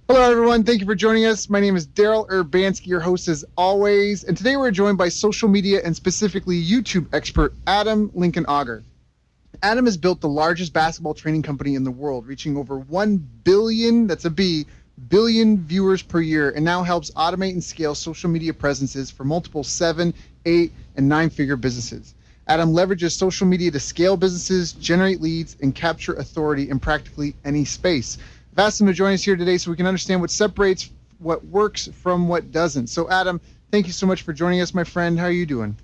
Hello, everyone. Thank you for joining us. My name is Daryl Urbanski, your host as always. And today we're joined by social media and specifically YouTube expert Adam Linkenauger. Adam has built the largest basketball training company in the world, reaching over 1 billion, that's a B, billion viewers per year, and now helps automate and scale social media presences for multiple 7, 8, and 9-figure businesses. Adam leverages social media to scale businesses, generate leads, and capture authority in practically any space. I've asked him to join us here today so we can understand what separates what works from what doesn't. So, Adam, thank you so much for joining us, my friend. How are you doing?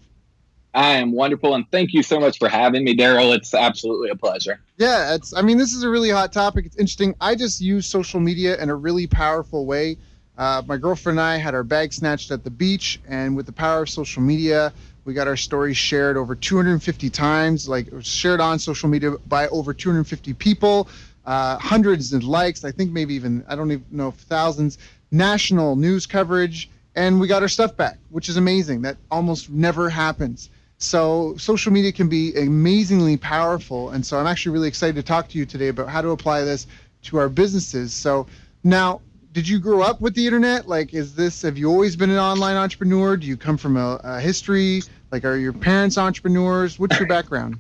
I am wonderful, and thank you so much for having me, Daryl. It's absolutely a pleasure. Yeah, this is a really hot topic. It's interesting. I just use social media in a really powerful way. My girlfriend and I had our bag snatched at the beach, and with the power of social media, we got our stories shared over 250 times, like it was shared on social media by over 250 people. Hundreds of likes, I think maybe even, I don't even know if thousands, national news coverage, and we got our stuff back, which is amazing. That almost never happens. So social media can be amazingly powerful, and so I'm actually really excited to talk to you today about how to apply this to our businesses. So now, did you grow up with the internet? Like, have you always been an online entrepreneur? Do you come from a history? Like, are your parents entrepreneurs? What's your background?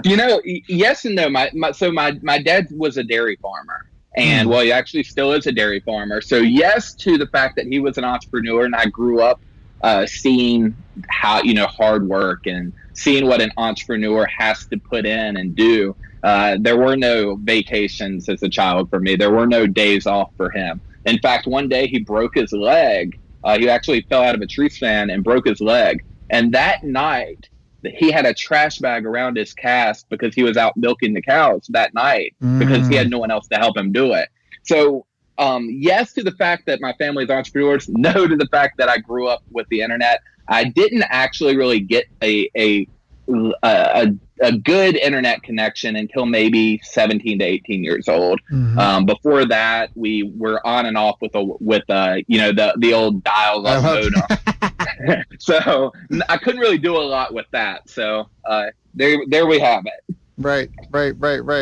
Yes and no. My dad was a dairy farmer, and well, he actually still is a dairy farmer. So yes to the fact that he was an entrepreneur, and I grew up seeing how hard work and seeing what an entrepreneur has to put in and do. There were no vacations as a child for me. There were no days off for him. In fact, one day he broke his leg. He actually fell out of a tree stand and broke his leg. And that night, he had a trash bag around his cast because he was out milking the cows that night because he had no one else to help him do it. So yes to the fact that my family's entrepreneurs, no to the fact that I grew up with the internet. I didn't actually really get a good internet connection until maybe 17 to 18 years old. Before that, we were on and off with the old dial-up modem. So I couldn't really do a lot with that. So there we have it. Right.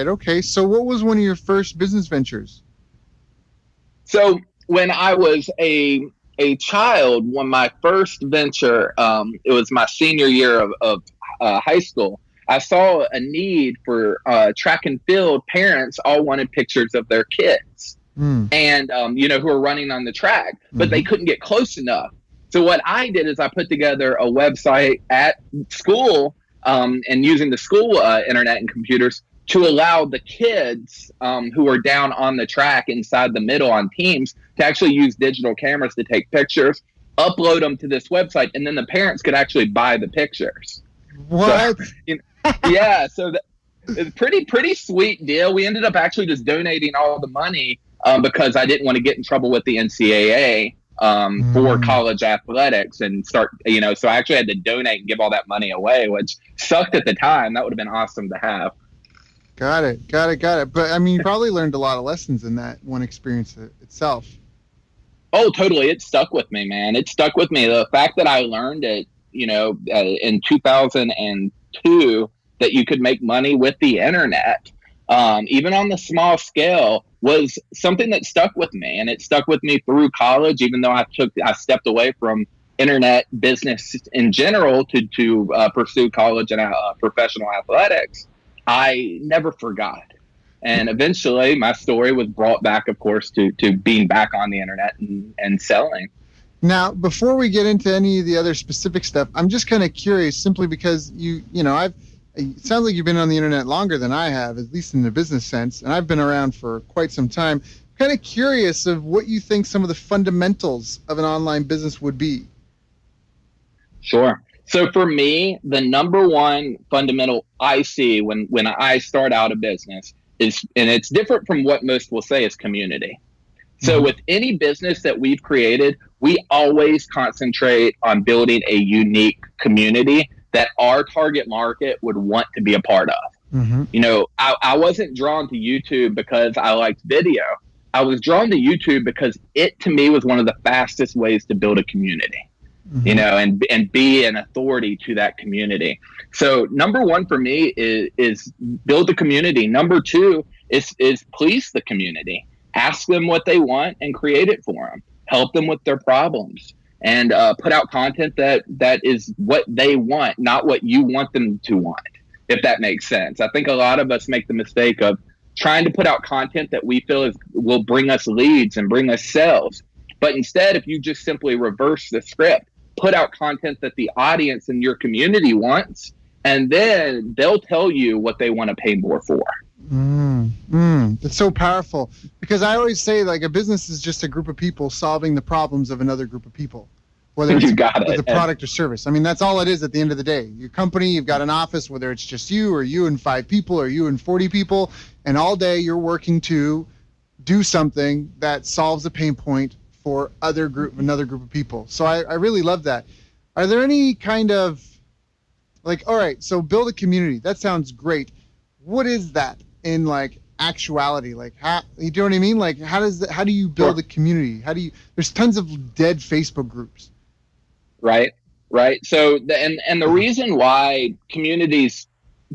Okay. So what was one of your first business ventures? So when I was a child, when my first venture, it was my senior year of high school, I saw a need for track and field. Parents all wanted pictures of their kids and, who were running on the track, but they couldn't get close enough. So what I did is I put together a website at school and using the school internet and computers to allow the kids who were down on the track inside the middle on teams to actually use digital cameras to take pictures, upload them to this website, and then the parents could actually buy the pictures. What? So, yeah, so it's pretty sweet deal. We ended up actually just donating all the money because I didn't want to get in trouble with the NCAA for college athletics and start, so I actually had to donate and give all that money away, which sucked at the time. That would have been awesome to have. Got it. But you probably learned a lot of lessons in that one experience itself. Oh, totally. It stuck with me, man. It stuck with me. The fact that I learned it, in 2002, that you could make money with the internet, even on the small scale, was something that stuck with me. And it stuck with me through college, even though I stepped away from internet business in general to pursue college and professional athletics. I never forgot. And eventually my story was brought back, of course, to being back on the internet and selling. Now, before we get into any of the other specific stuff, I'm just kind of curious, simply because it sounds like you've been on the internet longer than I have, at least in the business sense, and I've been around for quite some time. Kind of curious of what you think some of the fundamentals of an online business would be. Sure. So for me, the number one fundamental I see when I start out a business is, and it's different from what most will say, is community. So with any business that we've created, we always concentrate on building a unique community that our target market would want to be a part of. I wasn't drawn to YouTube because I liked video. I was drawn to YouTube because it, to me, was one of the fastest ways to build a community. And be an authority to that community. So number one for me is build the community. Number two is please the community. Ask them what they want and create it for them. Help them with their problems, and put out content that is what they want, not what you want them to want, if that makes sense. I think a lot of us make the mistake of trying to put out content that we feel will bring us leads and bring us sales. But instead, if you just simply reverse the script, put out content that the audience and your community wants, and then they'll tell you what they want to pay more for. It's so powerful, because I always say, like, a business is just a group of people solving the problems of another group of people, whether it's with a product or service. I mean, that's all it is at the end of the day. Your company, you've got an office, whether it's just you or you and 5 people or you and 40 people, and all day you're working to do something that solves a pain point for another group of people. So I really love that. Are there any kind of, like, all right, so build a community. That sounds great. What is that in, like, actuality? Like, how, you know what I mean? Like, how do you build a community? There's tons of dead Facebook groups. Right. So the reason why communities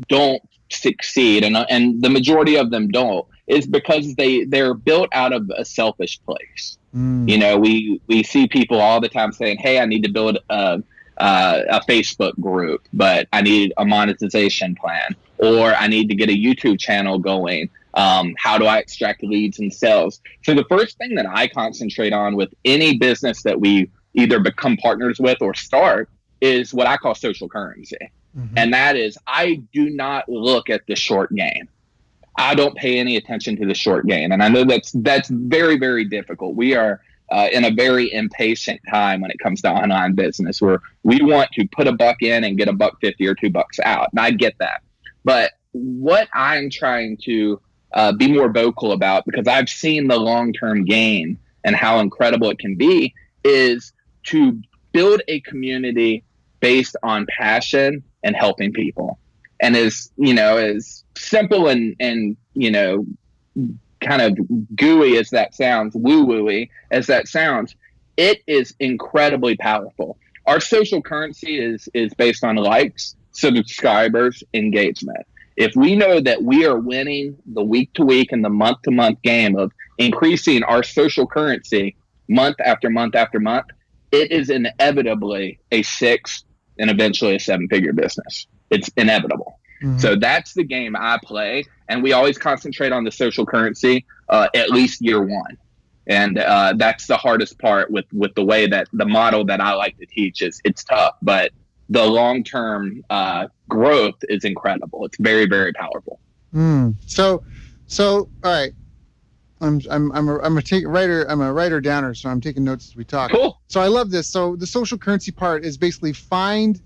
don't succeed, and the majority of them don't, is because they're built out of a selfish place. You know, we see people all the time saying, hey, I need to build a Facebook group, but I need a monetization plan, or I need to get a YouTube channel going. How do I extract leads and sales? So the first thing that I concentrate on with any business that we either become partners with or start is what I call social currency. And that is, I do not look at the short game. I don't pay any attention to the short game. And I know that's very, very difficult. We are in a very impatient time when it comes to online business, where we want to put $1 in and get $1.50 or $2 out. And I get that. But what I'm trying to be more vocal about, because I've seen the long-term gain and how incredible it can be, is to build a community based on passion and helping people. And as simple and kind of gooey as that sounds, woo-wooey as that sounds, it is incredibly powerful. Our social currency is based on likes, subscribers, engagement. If we know that we are winning the week-to-week and the month-to-month game of increasing our social currency month after month after month, it is inevitably a 6 and eventually a 7-figure business. It's inevitable. So that's the game I play, and we always concentrate on the social currency at least year one. And that's the hardest part with the way that the model that I like to teach is. It's tough, but the long-term growth is incredible. It's very, very powerful. So all right. I'm a writer downer, so I'm taking notes as we talk. Cool. So I love this. So the social currency part is basically find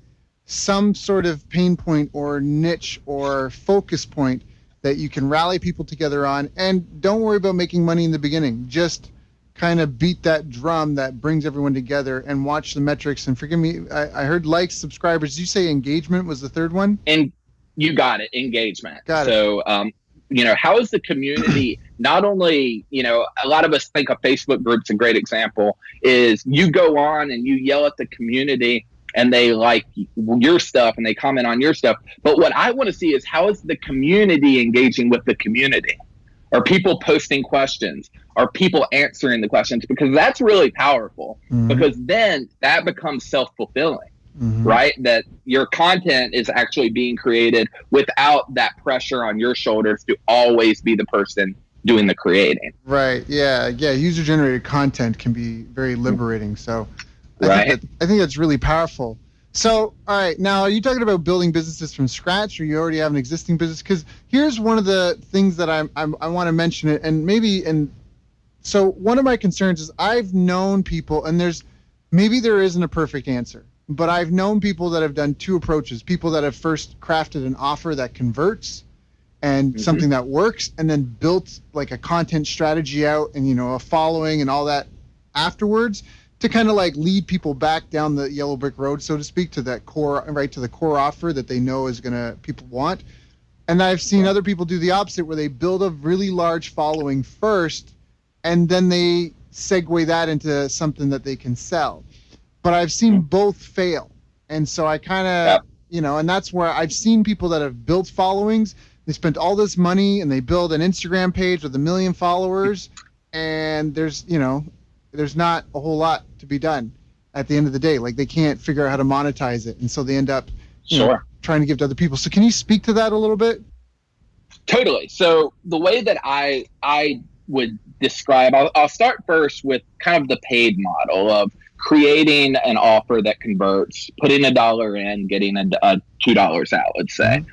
some sort of pain point or niche or focus point that you can rally people together on, and don't worry about making money in the beginning. Just kind of beat that drum that brings everyone together and watch the metrics. And forgive me, I heard likes, subscribers. Did you say engagement was the third one? And you got it, engagement. Got it. So, how is the community, not only, a lot of us think a Facebook group's a great example, is you go on and you yell at the community and they like your stuff and they comment on your stuff. But what I want to see is, how is the community engaging with the community? Are people posting questions? Are people answering the questions? Because that's really powerful, because then that becomes self-fulfilling, right? That your content is actually being created without that pressure on your shoulders to always be the person doing the creating. Right. Yeah. User-generated content can be very liberating. So I think that's really powerful. So, all right, now are you talking about building businesses from scratch, or you already have an existing business? Because here's one of the things that I want to mention it, and so one of my concerns is I've known people, and maybe there isn't a perfect answer, but I've known people that have done two approaches: people that have first crafted an offer that converts and something that works, and then built like a content strategy out and a following and all that afterwards, to kind of like lead people back down the yellow brick road, so to speak, to that core, right to the core offer that they know is people want. And I've seen other people do the opposite, where they build a really large following first, and then they segue that into something that they can sell. But I've seen both fail. And so I kind of, and that's where I've seen people that have built followings. They spent all this money and they build an Instagram page with 1 million followers, and there's not a whole lot to be done at the end of the day. Like, they can't figure out how to monetize it, and so they end up trying to give to other people. So can you speak to that a little bit? Totally. So the way that I would describe, I'll start first with kind of the paid model of creating an offer that converts, putting $1 in, getting a $2 out, let's say.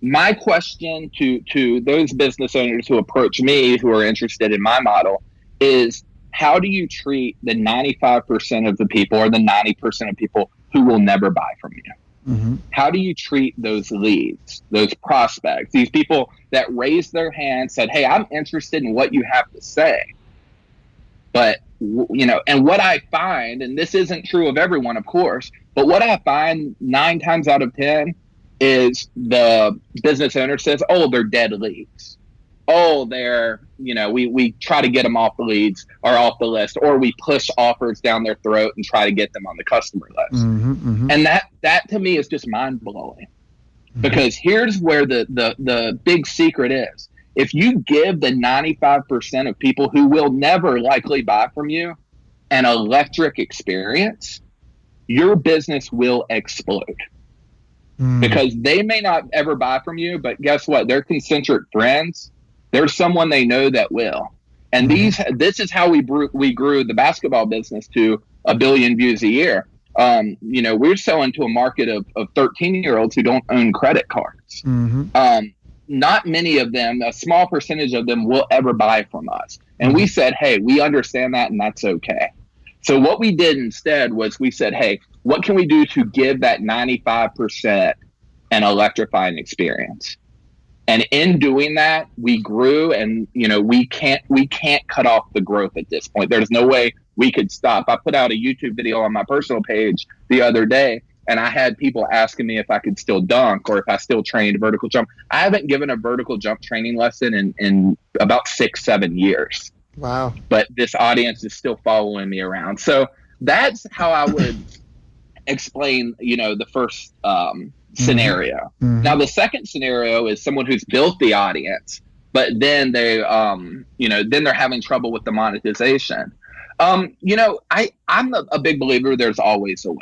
My question to those business owners who approach me, who are interested in my model, is how do you treat the 95% of the people, or the 90% of people who will never buy from you? Mm-hmm. How do you treat those leads, those prospects, these people that raised their hand, said, hey, I'm interested in what you have to say? But, and what I find, and this isn't true of everyone, of course, but what I find 9 times out of 10 is the business owner says, oh, they're dead leads. Oh, they're, we try to get them off the leads or off the list, or we push offers down their throat and try to get them on the customer list. Mm-hmm, mm-hmm. And that to me is just mind blowing, mm-hmm. because here's where the big secret is. If you give the 95% of people who will never likely buy from you an electric experience, your business will explode. Because they may not ever buy from you, but guess what? They're concentric friends. There's someone they know that will. And this is how we grew the basketball business to 1 billion views a year. We're selling to a market of 13-year-olds who don't own credit cards. Mm-hmm. Not many of them, a small percentage of them, will ever buy from us. And we said, hey, we understand that, and that's okay. So what we did instead was we said, hey, what can we do to give that 95% an electrifying experience? And in doing that, we grew, and we can't cut off the growth at this point. There's no way we could stop. I put out a YouTube video on my personal page the other day, and I had people asking me if I could still dunk or if I still trained vertical jump. I haven't given a vertical jump training lesson in about 6-7 years. Wow. But this audience is still following me around. So that's how I would explain, the first scenario. Mm-hmm. Now, the second scenario is someone who's built the audience, but then they, then they're having trouble with the monetization. I'm a big believer there's always a way.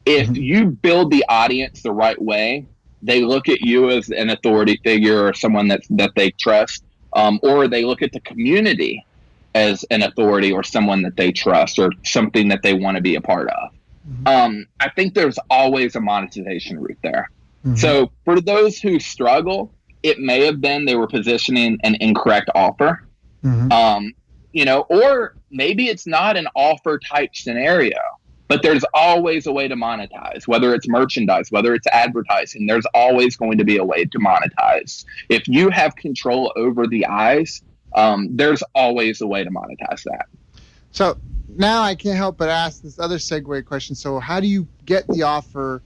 If you build the audience the right way, they look at you as an authority figure or someone that they trust. Or they look at the community as an authority or someone that they trust or something that they want to be a part of. Mm-hmm. I think there's always a monetization route there. Mm-hmm. So for those who struggle, it may have been they were positioning an incorrect offer. Mm-hmm. Or maybe it's not an offer type scenario, but there's always a way to monetize, whether it's merchandise, whether it's advertising. There's always going to be a way to monetize. If you have control over the eyes, there's always a way to monetize that. So now I can't help but ask this other segue question. So how do you get the offer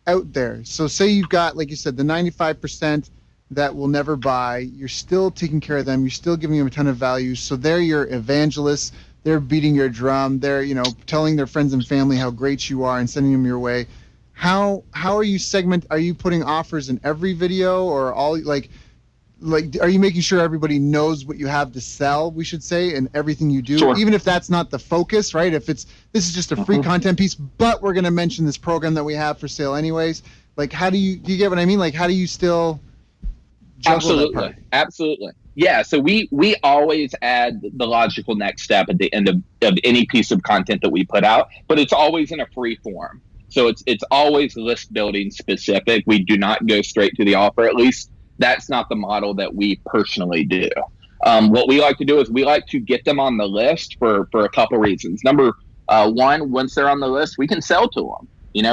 out there? So say you've got, like you said, the 95% that will never buy. You're still taking care of them. You're still giving them a ton of value. So they're your evangelists. They're beating your drum. They're, telling their friends and family how great you are and sending them your way. How are you Are you putting offers in every video, or all like are you making sure everybody knows what you have to sell, we should say, and everything you do, Sure. Even if that's not the focus, right? If this is just a free content piece, but we're going to mention this program that we have for sale anyways. Like, do you get what I mean? Like, how do you still juggle that part? Absolutely. Yeah, so we always add the logical next step at the end of any piece of content that we put out, but it's always in a free form. So it's always list building specific. We do not go straight to the offer. At least that's not the model that we personally do. What we like to do is we like to get them on the list for a couple reasons. Number one, once they're on the list, we can sell to them.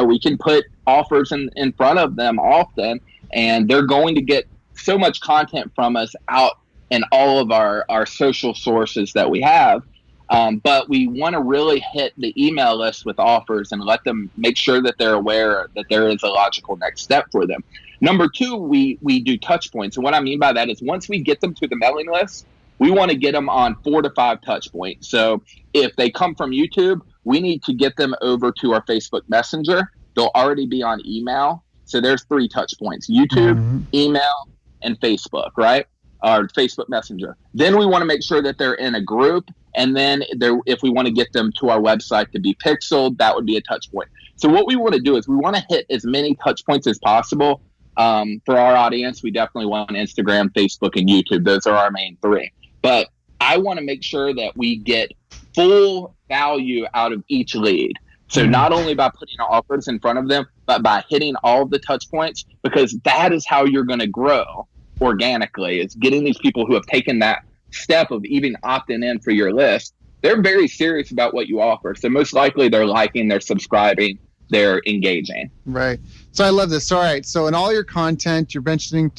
We can put offers in front of them often, and they're going to get so much content from us out in all of our social sources that we have. But we want to really hit the email list with offers and let them make sure that they're aware that there is a logical next step for them. Number two, we do touch points. And what I mean by that is once we get them to the mailing list, we want to get them on 4 to 5 touch points. So if they come from YouTube, we need to get them over to our Facebook Messenger. They'll already be on email. So there's 3 touch points: YouTube, email, and Facebook, right? or Facebook Messenger. Then we want to make sure that they're in a group. And then if we want to get them to our website to be pixeled, that would be a touch point. So what we want to do is we want to hit as many touch points as possible. For our audience, we definitely want Instagram, Facebook, and YouTube. Those are our main three. But I want to make sure that we get full value out of each lead. So not only by putting our offers in front of them, but by hitting all of the touch points, because that is how you're going to grow organically. It's getting these people who have taken that step of even opting in for your list. They're very serious about what you offer. So most likely they're liking, they're subscribing, they're engaging. Right. So I love this. All right. So in all your content, you're mentioning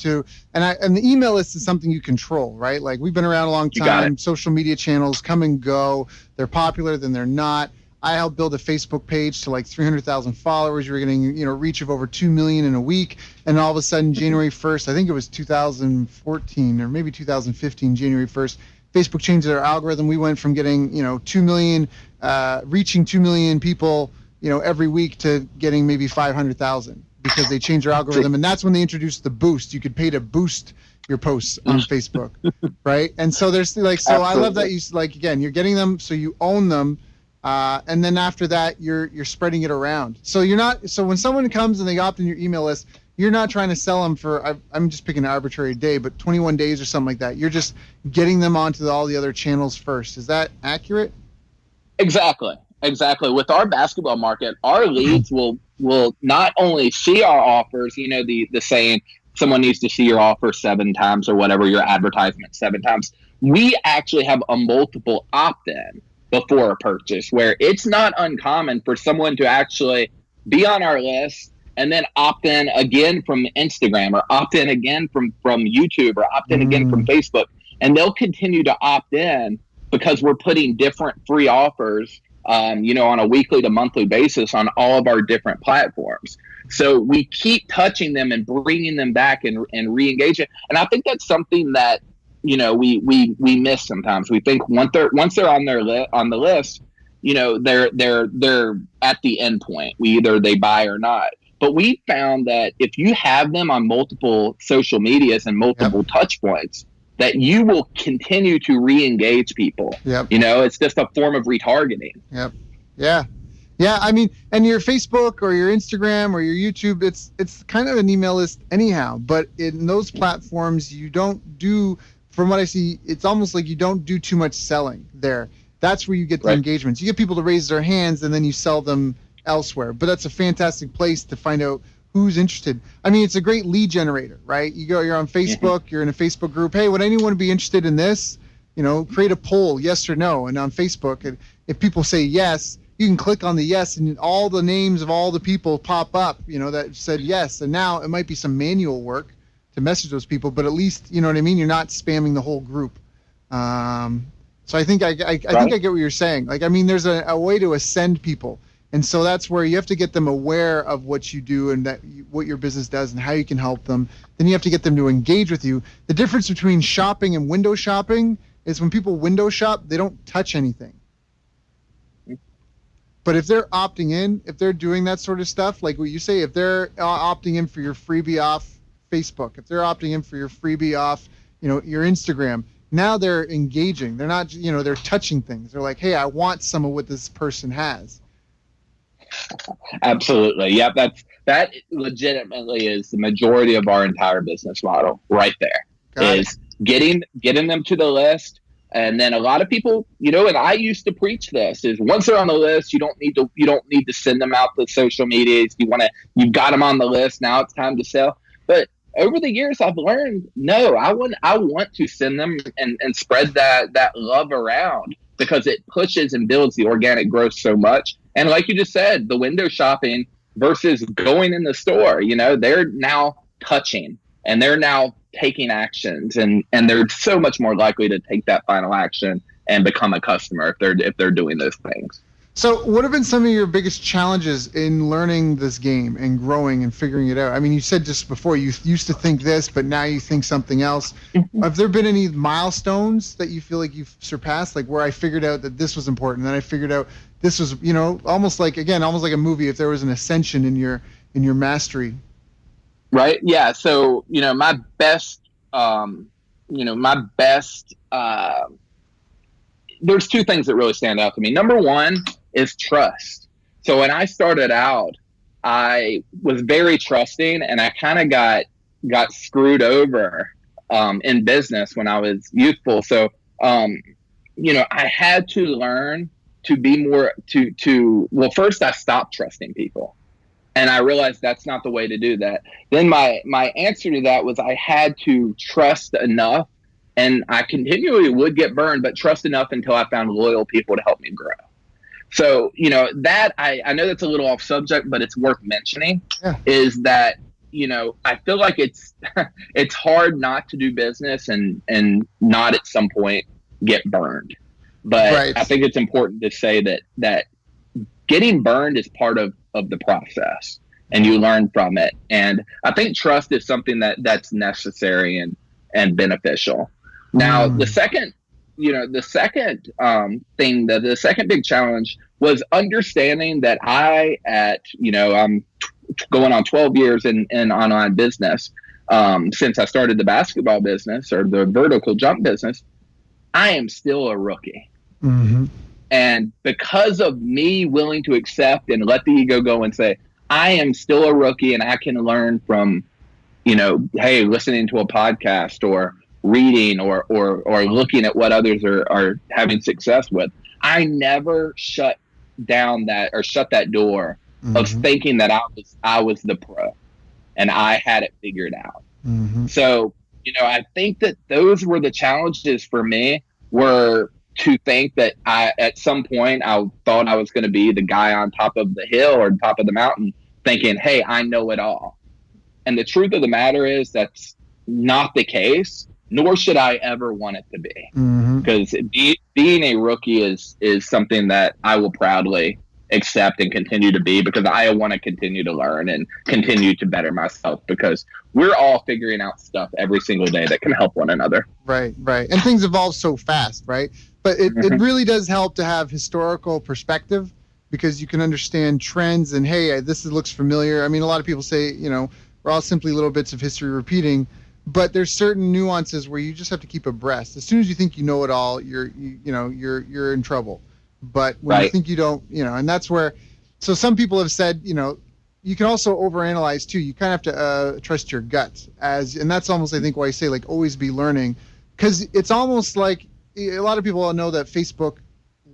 and the email list is something you control, right? Like we've been around a long time. Social media channels come and go. They're popular, then they're not. I helped build a Facebook page to like 300,000 followers. You were getting, reach of over 2 million in a week. And all of a sudden, January 1st, I think it was 2014 or maybe 2015, January 1st, Facebook changed their algorithm. We went from getting, 2 million, reaching 2 million people, every week to getting maybe 500,000 because they changed their algorithm. And that's when they introduced the boost. You could pay to boost your posts on Facebook, right? And so there's like, so Absolutely. I love that you like, again, you're getting them so you own them. And then after that, you're spreading it around. So so when someone comes and they opt in your email list, you're not trying to sell them for, I'm just picking an arbitrary day, but 21 days or something like that. You're just getting them onto all the other channels first. Is that accurate? Exactly. With our basketball market, our leads will not only see our offers, the saying, someone needs to see your offer 7 times or whatever, your advertisement 7 times. We actually have a multiple opt-in before a purchase, where it's not uncommon for someone to actually be on our list and then opt in again from Instagram or opt in again from YouTube or opt in again from Facebook. And they'll continue to opt in because we're putting different free offers, on a weekly to monthly basis on all of our different platforms. So we keep touching them and bringing them back and re-engaging. And I think that's something that, we miss sometimes. We think once they're on the list, they're at the end point. Either they buy or not. But we found that if you have them on multiple social medias and multiple touch points, that you will continue to re-engage people. Yep. It's just a form of retargeting. Yep. Yeah. Yeah. I mean, and your Facebook or your Instagram or your YouTube, it's kind of an email list anyhow. But in those platforms, you don't do, from what I see, it's almost like you don't do too much selling there. That's where you get the engagements. You get people to raise their hands and then you sell them elsewhere. But that's a fantastic place to find out who's interested. I mean, it's a great lead generator, right? You're on Facebook, you're in a Facebook group. Hey, would anyone be interested in this? Create a poll, yes or no. And on Facebook, and if people say yes, you can click on the yes and all the names of all the people pop up, that said yes. And now it might be some manual work to message those people, but at least, you know what I mean? You're not spamming the whole group. So I think I think I get what you're saying. Like, I mean, there's a way to ascend people. And so that's where you have to get them aware of what you do and what your business does and how you can help them. Then you have to get them to engage with you. The difference between shopping and window shopping is when people window shop, they don't touch anything. But if they're opting in, if they're doing that sort of stuff, like what you say, if they're opting in for your freebie off Facebook, if they're opting in for your freebie off, your Instagram, now they're engaging. They're not, they're touching things. They're like, hey, I want some of what this person has. Absolutely. Yep. That legitimately is the majority of our entire business model right there. Is getting them to the list. And then a lot of people, and I used to preach this, is once they're on the list, you don't need to send them out to social medias. You've got them on the list. Now it's time to sell. But over the years, I've learned, no, I want to send them and spread that love around, because it pushes and builds the organic growth so much. And like you just said, the window shopping versus going in the store, they're now touching and they're now taking actions, and they're so much more likely to take that final action and become a customer if they're doing those things. So what have been some of your biggest challenges in learning this game and growing and figuring it out? I mean, you said just before you used to think this, but now you think something else. Have there been any milestones that you feel like you've surpassed, like where I figured out that this was important, then I figured out this was, almost like a movie, if there was an ascension in your mastery? Right. Yeah. So, my best my best, there's two things that really stand out to me. Number one is trust. So when I started out, I was very trusting, and I kind of got screwed over in business when I was youthful. So, I had to learn to be more well, first I stopped trusting people, and I realized that's not the way to do that. Then my answer to that was I had to trust enough, and I continually would get burned, but trust enough until I found loyal people to help me grow. So, that I know that's a little off subject, but it's worth mentioning, is that, I feel like it's hard not to do business and not at some point get burned. But right. I think it's important to say that getting burned is part of the process, and you learn from it. And I think trust is something that's necessary and beneficial. Now, the second thing, the second big challenge was understanding that I'm going on 12 years in online business. Since I started the basketball business or the vertical jump business, I am still a rookie. Mm-hmm. And because of me willing to accept and let the ego go and say, I am still a rookie and I can learn from, hey, listening to a podcast or reading or looking at what others are having success with, I never shut that door of thinking that I was the pro and I had it figured out. Mm-hmm. So, I think that those were the challenges for me, were to think that at some point I thought I was going to be the guy on top of the hill or top of the mountain thinking, hey, I know it all. And the truth of the matter is that's not the case, nor should I ever want it to be. Because being a rookie is something that I will proudly accept and continue to be, because I want to continue to learn and continue to better myself, because we're all figuring out stuff every single day that can help one another. Right. And things evolve so fast, right? But it really does help to have historical perspective, because you can understand trends and, hey, this looks familiar. I mean, a lot of people say, we're all simply little bits of history repeating, but there's certain nuances where you just have to keep abreast. As soon as you think you know it all, you're in trouble. But when you think you don't, and that's where, so some people have said, you can also overanalyze too. You kind of have to trust your gut, and that's almost, I think, why I say, like, always be learning, because it's almost like a lot of people know that Facebook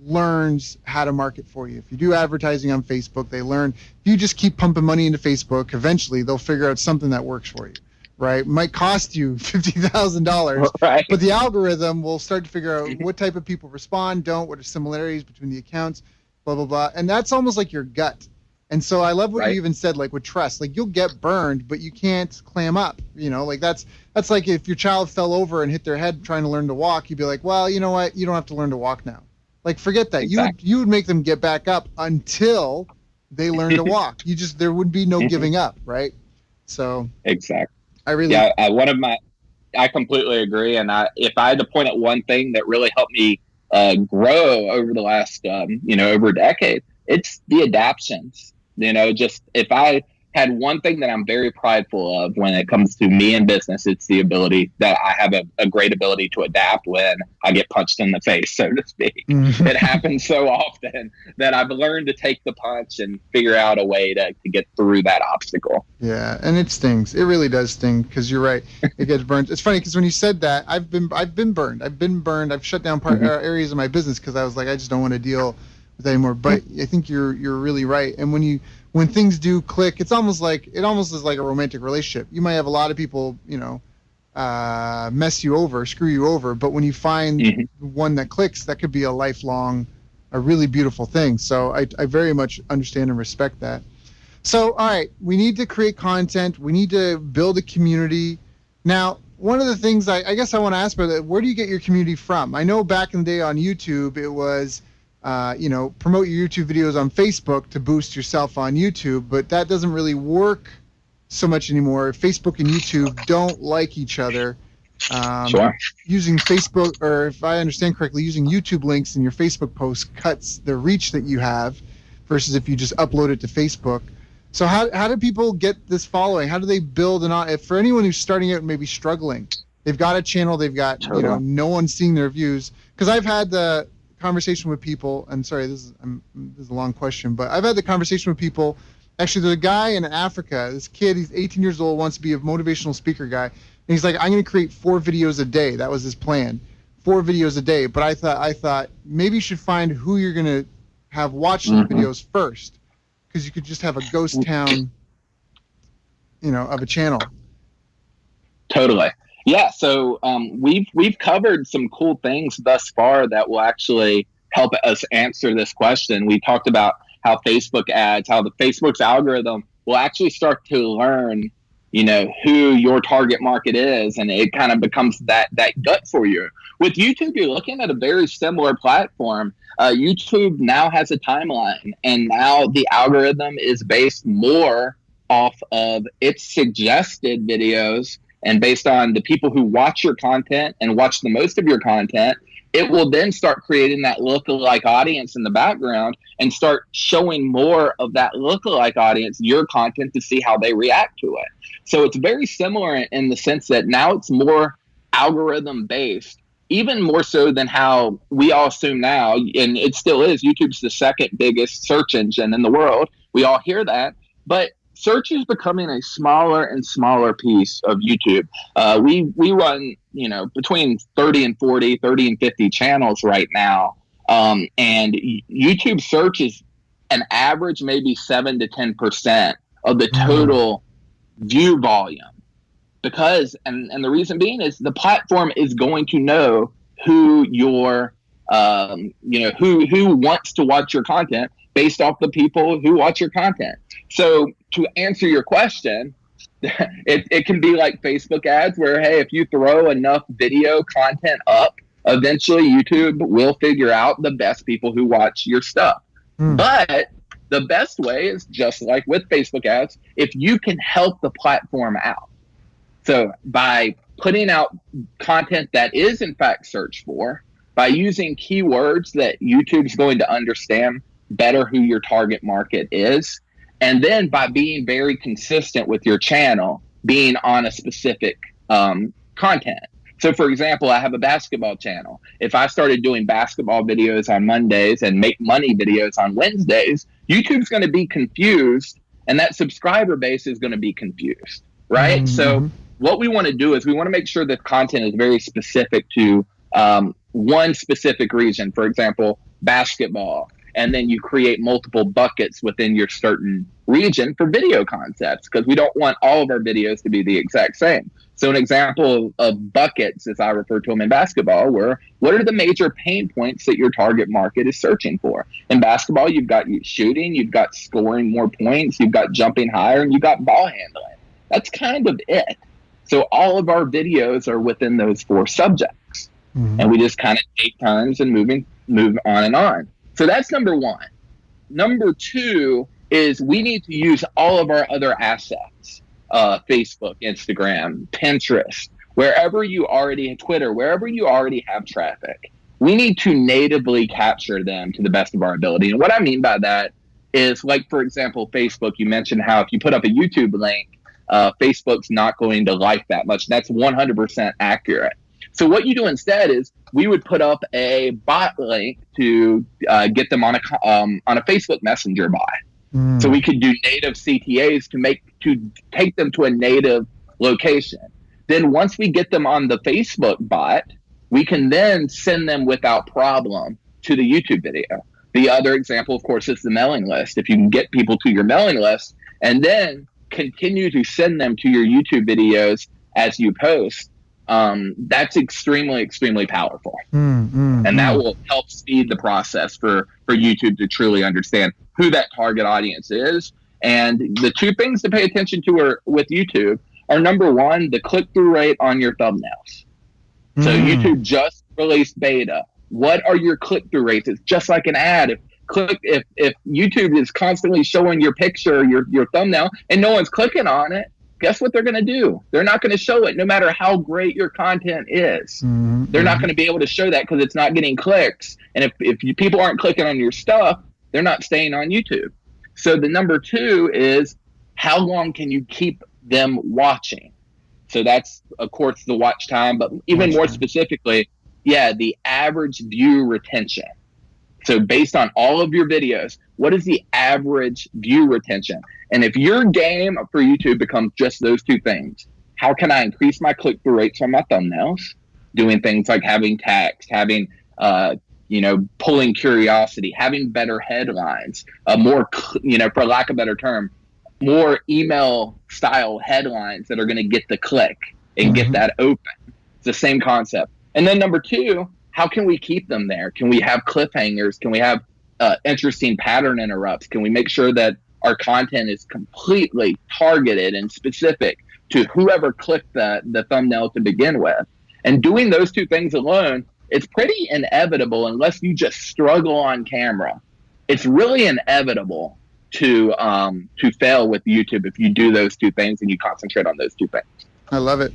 learns how to market for you. If you do advertising on Facebook, they learn. If you just keep pumping money into Facebook, eventually they'll figure out something that works for you. Right, might cost you $50,000, right, but the algorithm will start to figure out what type of people respond, what are similarities between the accounts, blah blah blah, and that's almost like your gut. And so I love what you even said, like with trust, like you'll get burned, but you can't clam up. Like that's like if your child fell over and hit their head trying to learn to walk, you'd be like, well, you know what, you don't have to learn to walk now. Like forget that. Exactly. You would make them get back up until they learn to walk. There would be no giving up, right? So exactly. I completely agree. And if I had to point at one thing that really helped me grow over the last, over a decade, it's the adaptions. Just if I had one thing that I'm very prideful of when it comes to me in business, it's the ability that I have a great ability to adapt when I get punched in the face, so to speak. Mm-hmm. It happens so often that I've learned to take the punch and figure out a way to get through that obstacle. Yeah, and it stings. It really does sting, because you're right. It gets burned. It's funny because when you said that, I've been burned. I've shut down areas of my business because I was like, I just don't want to deal with that anymore. But I think you're really right. And when things do click, it almost is like a romantic relationship. You might have a lot of people, mess you over, screw you over, but when you find one that clicks, that could be a really beautiful thing. So I very much understand and respect that. So, all right, we need to create content. We need to build a community. Now, one of the things I guess I want to ask about that, where do you get your community from? I know back in the day on YouTube, it was promote your YouTube videos on Facebook to boost yourself on YouTube, but that doesn't really work so much anymore. Facebook and YouTube don't like each other. Sure. Using Facebook, or if I understand correctly, using YouTube links in your Facebook posts cuts the reach that you have versus if you just upload it to Facebook. So how do people get this following? How do they build for anyone who's starting out and maybe struggling, They've got a channel. They've got, no one seeing their views. Because I've had the conversation with people, and sorry, this is a long question, but I've had the conversation with people. Actually, there's a guy in Africa, this kid, he's 18 years old, wants to be a motivational speaker guy. And he's like, I'm going to create 4 videos a day. That was his plan. 4 videos a day. But I thought maybe you should find who you're going to have watch the videos first. Because you could just have a ghost town, of a channel. Totally. Yeah. So we've covered some cool things thus far that will actually help us answer this question. We talked about how Facebook ads, how the Facebook's algorithm will actually start to learn, who your target market is, and it kind of becomes that gut for you. With YouTube, you're looking at a very similar platform. YouTube now has a timeline, and now the algorithm is based more off of its suggested videos, and based on the people who watch your content and watch the most of your content, it will then start creating that lookalike audience in the background and start showing more of that lookalike audience your content to see how they react to it. So it's very similar in the sense that now it's more algorithm based, even more so than how we all assume now, and it still is. YouTube's the second biggest search engine in the world. We all hear that, but search is becoming a smaller and smaller piece of YouTube. We run, between 30 and 40, 30 and 50 channels right now. And YouTube search is an average, maybe 7 to 10% of the total view volume. Because, and the reason being is the platform is going to know who your, who wants to watch your content based off the people who watch your content. So to answer your question, it can be like Facebook ads where, hey, if you throw enough video content up, eventually YouTube will figure out the best people who watch your stuff. But the best way is just like with Facebook ads, if you can help the platform out. So by putting out content that is in fact searched for, by using keywords that YouTube's going to understand better who your target market is, and then by being very consistent with your channel, being on a specific content. So for example, I have a basketball channel. If I started doing basketball videos on Mondays and make money videos on Wednesdays, YouTube's going to be confused, and that subscriber base is going to be confused, right? So what we want to do is we want to make sure that content is very specific to one specific region, for example, basketball. And then you create multiple buckets within your certain region for video concepts, because we don't want all of our videos to be the exact same. So an example of buckets, as I refer to them in basketball, were what are the major pain points that your target market is searching for? In basketball, you've got shooting, you've got scoring more points, you've got jumping higher, and you've got ball handling. That's kind of it. So all of our videos are within those 4 subjects. And we just kind of take turns and move on and on. So that's number 1. Number 2 is we need to use all of our other assets, Facebook, Instagram, Pinterest, wherever you already, Twitter, wherever you already have traffic. We need to natively capture them to the best of our ability. And what I mean by that is, like, for example, Facebook, you mentioned how if you put up a YouTube link, Facebook's not going to like that much. That's 100% accurate. So what you do instead is we would put up a bot link to get them on a Facebook Messenger bot. So we could do native CTAs to take them to a native location. Then once we get them on the Facebook bot, we can then send them without problem to the YouTube video. The other example, of course, is the mailing list. If you can get people to your mailing list and then continue to send them to your YouTube videos as you post, that's extremely, extremely powerful. And that will help speed the process for YouTube to truly understand who that target audience is. And the 2 things to pay attention to with YouTube are, number 1, the click-through rate on your thumbnails. So YouTube just released beta. What are your click-through rates? It's just like an ad. If YouTube is constantly showing your picture, your thumbnail, and no one's clicking on it, guess what they're going to do? They're not going to show it no matter how great your content is. They're not going to be able to show that because it's not getting clicks. And if people aren't clicking on your stuff, they're not staying on YouTube. So the number 2 is how long can you keep them watching? So that's, of course, the watch time, but even more specifically, the average view retention. So based on all of your videos, what is the average view retention? And if your game for YouTube becomes just those two things, how can I increase my click-through rates on my thumbnails? Doing things like having text, having, pulling curiosity, having better headlines, more, for lack of a better term, more email style headlines that are going to get the click and get that open. It's the same concept. And then number two, how can we keep them there? Can we have cliffhangers? Can we have interesting pattern interrupts? Can we make sure that our content is completely targeted and specific to whoever clicked the thumbnail to begin with? And doing those two things alone, it's pretty inevitable, unless you just struggle on camera. It's really inevitable to fail with YouTube if you do those two things and you concentrate on those two things. I love it.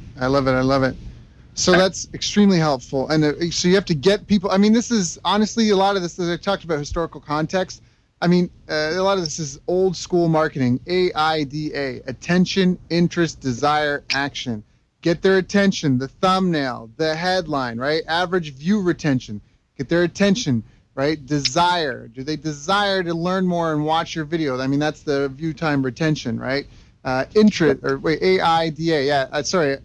So that's extremely helpful. And so you have to get people. I mean, this is honestly a lot of this, as I talked about historical context. I mean, a lot of this is old school marketing, AIDA, attention, interest, desire, action. Get their attention, the thumbnail, the headline, right? Average view retention, get their attention, right? Desire, do they desire to learn more and watch your video? I mean, that's the view time retention, right? Interest, or wait, AIDA,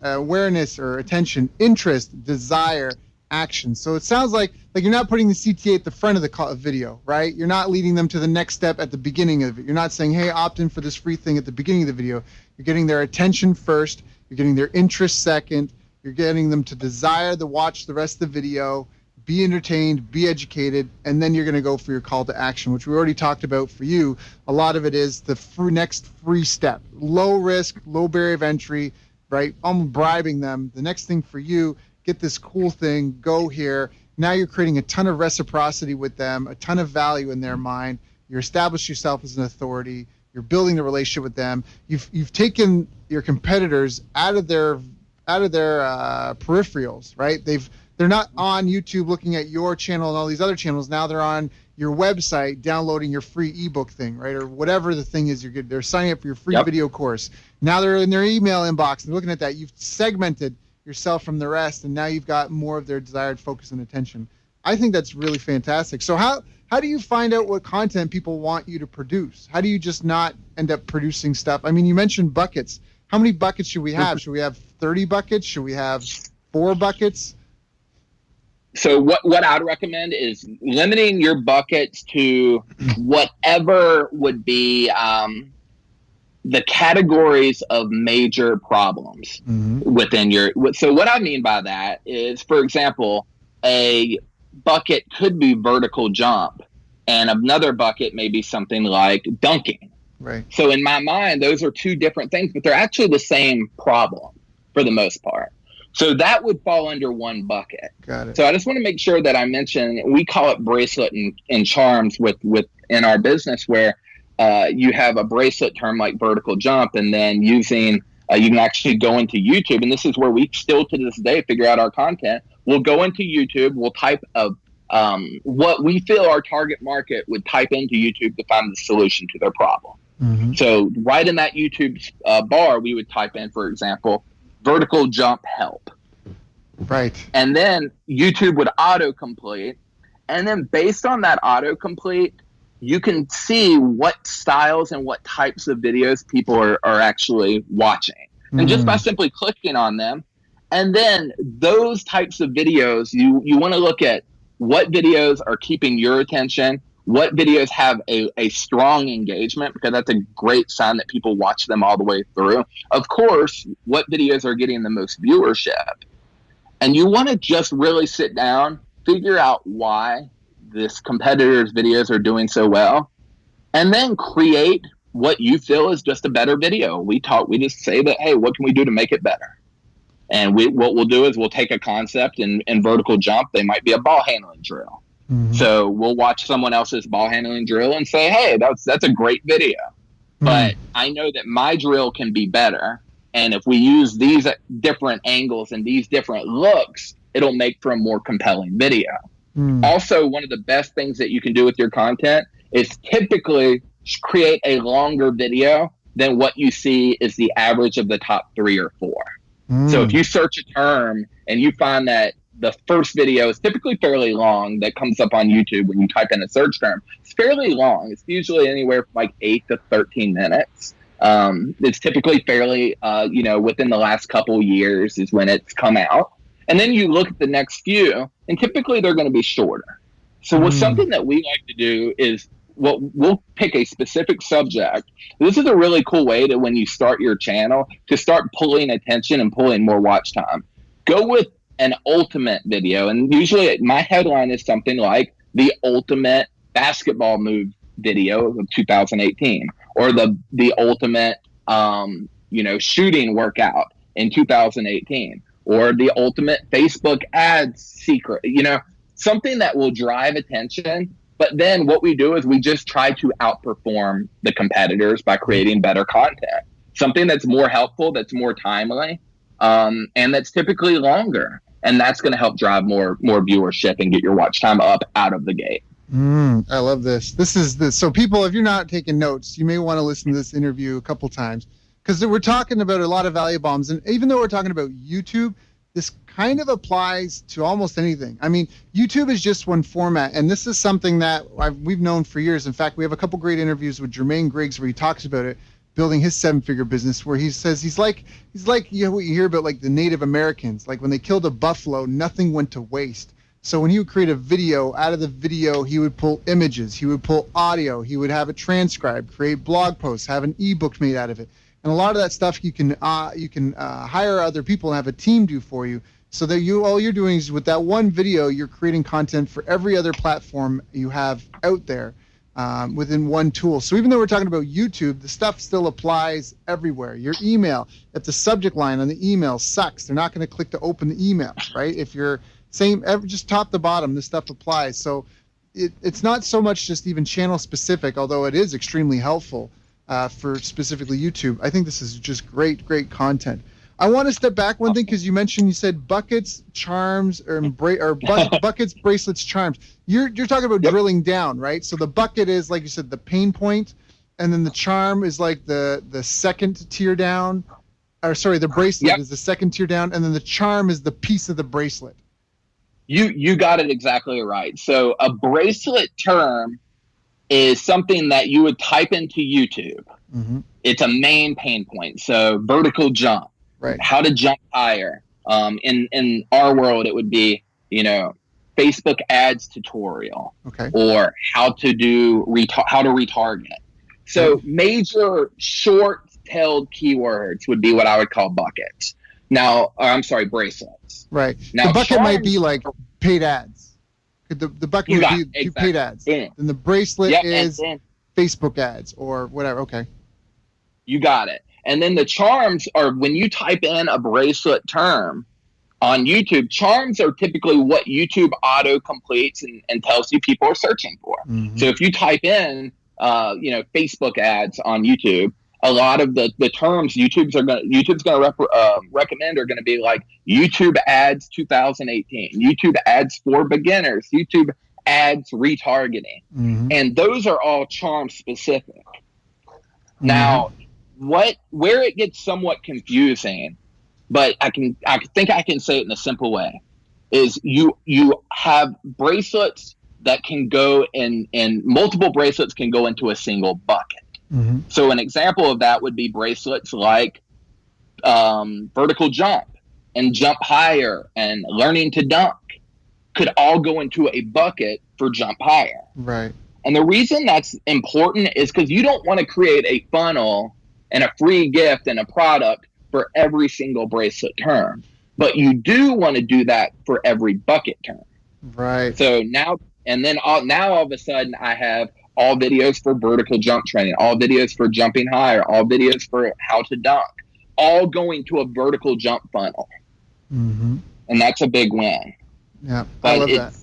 awareness or attention, interest, desire, action. So it sounds like you're not putting the CTA at the front of the video, right? You're not leading them to the next step at the beginning of it. You're not saying, hey, opt in for this free thing at the beginning of the video. You're getting their attention first. You're getting their interest second. You're getting them to desire to watch the rest of the video, be entertained, be educated, and then you're going to go for your call to action, which we already talked about for you. A lot of it is the next free step, low risk, low barrier of entry, right? I'm bribing them. The next thing for you, get this cool thing, go here. Now you're creating a ton of reciprocity with them, a ton of value in their mind. You're establishing yourself as an authority. You're building a relationship with them. You've taken your competitors out of their peripherals, right? They're not on YouTube looking at your channel and all these other channels. Now they're on your website downloading your free ebook thing, right? Or whatever the thing is they're signing up for your free video course. Now they're in their email inbox and looking at that. You've segmented yourself from the rest, and now you've got more of their desired focus and attention. I think that's really fantastic. So how do you find out what content people want you to produce? How do you just not end up producing stuff? I mean, you mentioned buckets. How many buckets should we have? Should we have 30 buckets? Should we have 4 buckets? So what I'd recommend is limiting your buckets to whatever would be the categories of major problems within your. So what I mean by that is, for example, a bucket could be vertical jump, and another bucket may be something like dunking. Right. So in my mind, those are two different things, but they're actually the same problem for the most part. So that would fall under one bucket. Got it. So I just want to make sure that I mention, we call it bracelet and charms in our business, where you have a bracelet term like vertical jump, and then using you can actually go into YouTube, and this is where we still to this day figure out our content. We'll go into YouTube, we'll type what we feel our target market would type into YouTube to find the solution to their problem. So right in that YouTube bar, we would type in, for example, vertical jump help. Right. And then YouTube would autocomplete. And then based on that autocomplete, you can see what styles and what types of videos people are actually watching. And just by simply clicking on them. And then those types of videos, you want to look at what videos are keeping your attention, what videos have a strong engagement, because that's a great sign that people watch them all the way through. Of course, what videos are getting the most viewership. And you want to just really sit down, figure out why this competitor's videos are doing so well, and then create what you feel is just a better video. We just say that, hey, what can we do to make it better? And what we'll do is we'll take a concept in vertical jump. They might be a ball handling drill. So we'll watch someone else's ball handling drill and say, hey, that's a great video. But I know that my drill can be better. And if we use these different angles and these different looks, it'll make for a more compelling video. Also, one of the best things that you can do with your content is typically create a longer video than what you see is the average of the top 3 or 4. So if you search a term and you find that the first video is typically fairly long that comes up on YouTube when you type in a search term, it's fairly long. It's usually anywhere from like 8 to 13 minutes. It's typically fairly, within the last couple years is when it's come out. And then you look at the next few, and typically they're going to be shorter. So what's something that we like to do is we'll pick a specific subject. This is a really cool way to, when you start your channel, to start pulling attention and pulling more watch time. Go with an ultimate video. And usually my headline is something like the ultimate basketball move video of 2018, or the ultimate, shooting workout in 2018, or the ultimate Facebook ads secret, something that will drive attention. But then what we do is we just try to outperform the competitors by creating better content, something that's more helpful, that's more timely, and that's typically longer. And that's going to help drive more viewership and get your watch time up out of the gate. I love this. So people, if you're not taking notes, you may want to listen to this interview a couple times, because we're talking about a lot of value bombs. And even though we're talking about YouTube, this kind of applies to almost anything. I mean, YouTube is just one format, and this is something that we've known for years. In fact, we have a couple great interviews with Jermaine Griggs where he talks about it, building his 7-figure business, where he says he's like what you hear about like the Native Americans, like when they killed a buffalo, nothing went to waste. So when he would create a video, out of the video he would pull images, he would pull audio, he would have it transcribed, create blog posts, have an ebook made out of it. And a lot of that stuff you can hire other people and have a team do for you. So that all you're doing is with that one video, you're creating content for every other platform you have out there within one tool. So even though we're talking about YouTube, the stuff still applies everywhere. Your email, if the subject line on the email sucks, they're not going to click to open the email, right? If you're just top to bottom, this stuff applies. So it's not so much just even channel specific, although it is extremely helpful. For specifically YouTube. I think this is just great content. I want to step back one thing, because you said buckets, charms, buckets, bracelets, charms. You're talking about drilling down, right? So the bucket is, like you said, the pain point, and then the charm is like the second tier down. Or sorry, the bracelet is the second tier down, and then the charm is the piece of the bracelet. You got it exactly right. So a bracelet term is something that you would type into YouTube. Mm-hmm. It's a main pain point. So vertical jump, right? How to jump higher. In our world, it would be, Facebook ads tutorial, or how to retarget. So major short-tailed keywords would be what I would call buckets. Now, I'm sorry, bracelets. Right. Now, the bucket might be like paid ads. The bucket would be paid ads. And the bracelet is Facebook ads or whatever. Okay. You got it. And then the charms are when you type in a bracelet term on YouTube, charms are typically what YouTube auto completes and tells you people are searching for. Mm-hmm. So if you type in, Facebook ads on YouTube, a lot of the terms YouTube's going to recommend are going to be like YouTube ads 2018, YouTube ads for beginners, YouTube ads retargeting. Mm-hmm. And those are all charm specific. Mm-hmm. Now, where it gets somewhat confusing, but I think I can say it in a simple way, is you have bracelets that can go in multiple bracelets can go into a single bucket. Mm-hmm. So an example of that would be bracelets like vertical jump and jump higher and learning to dunk could all go into a bucket for jump higher. Right. And the reason that's important is because you don't want to create a funnel and a free gift and a product for every single bracelet term, but you do want to do that for every bucket term. Right. So now all of a sudden I have all videos for vertical jump training, all videos for jumping higher, all videos for how to dunk, all going to a vertical jump funnel. Mm-hmm. And that's a big win. Yeah, I love that.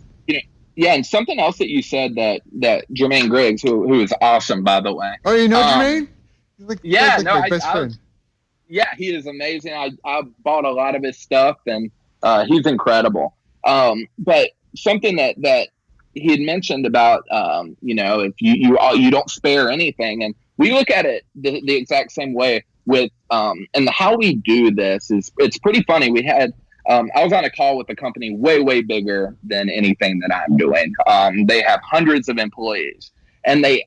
And something else that you said that Jermaine Griggs, who is awesome, by the way. Oh, you know Jermaine? My best friend. Yeah, he is amazing. I bought a lot of his stuff, and he's incredible. But something that he had mentioned about, if you don't spare anything, and we look at it the exact same way. with, and how we do this is, it's pretty funny. We had, I was on a call with a company way, way bigger than anything that I'm doing. They have hundreds of employees, and they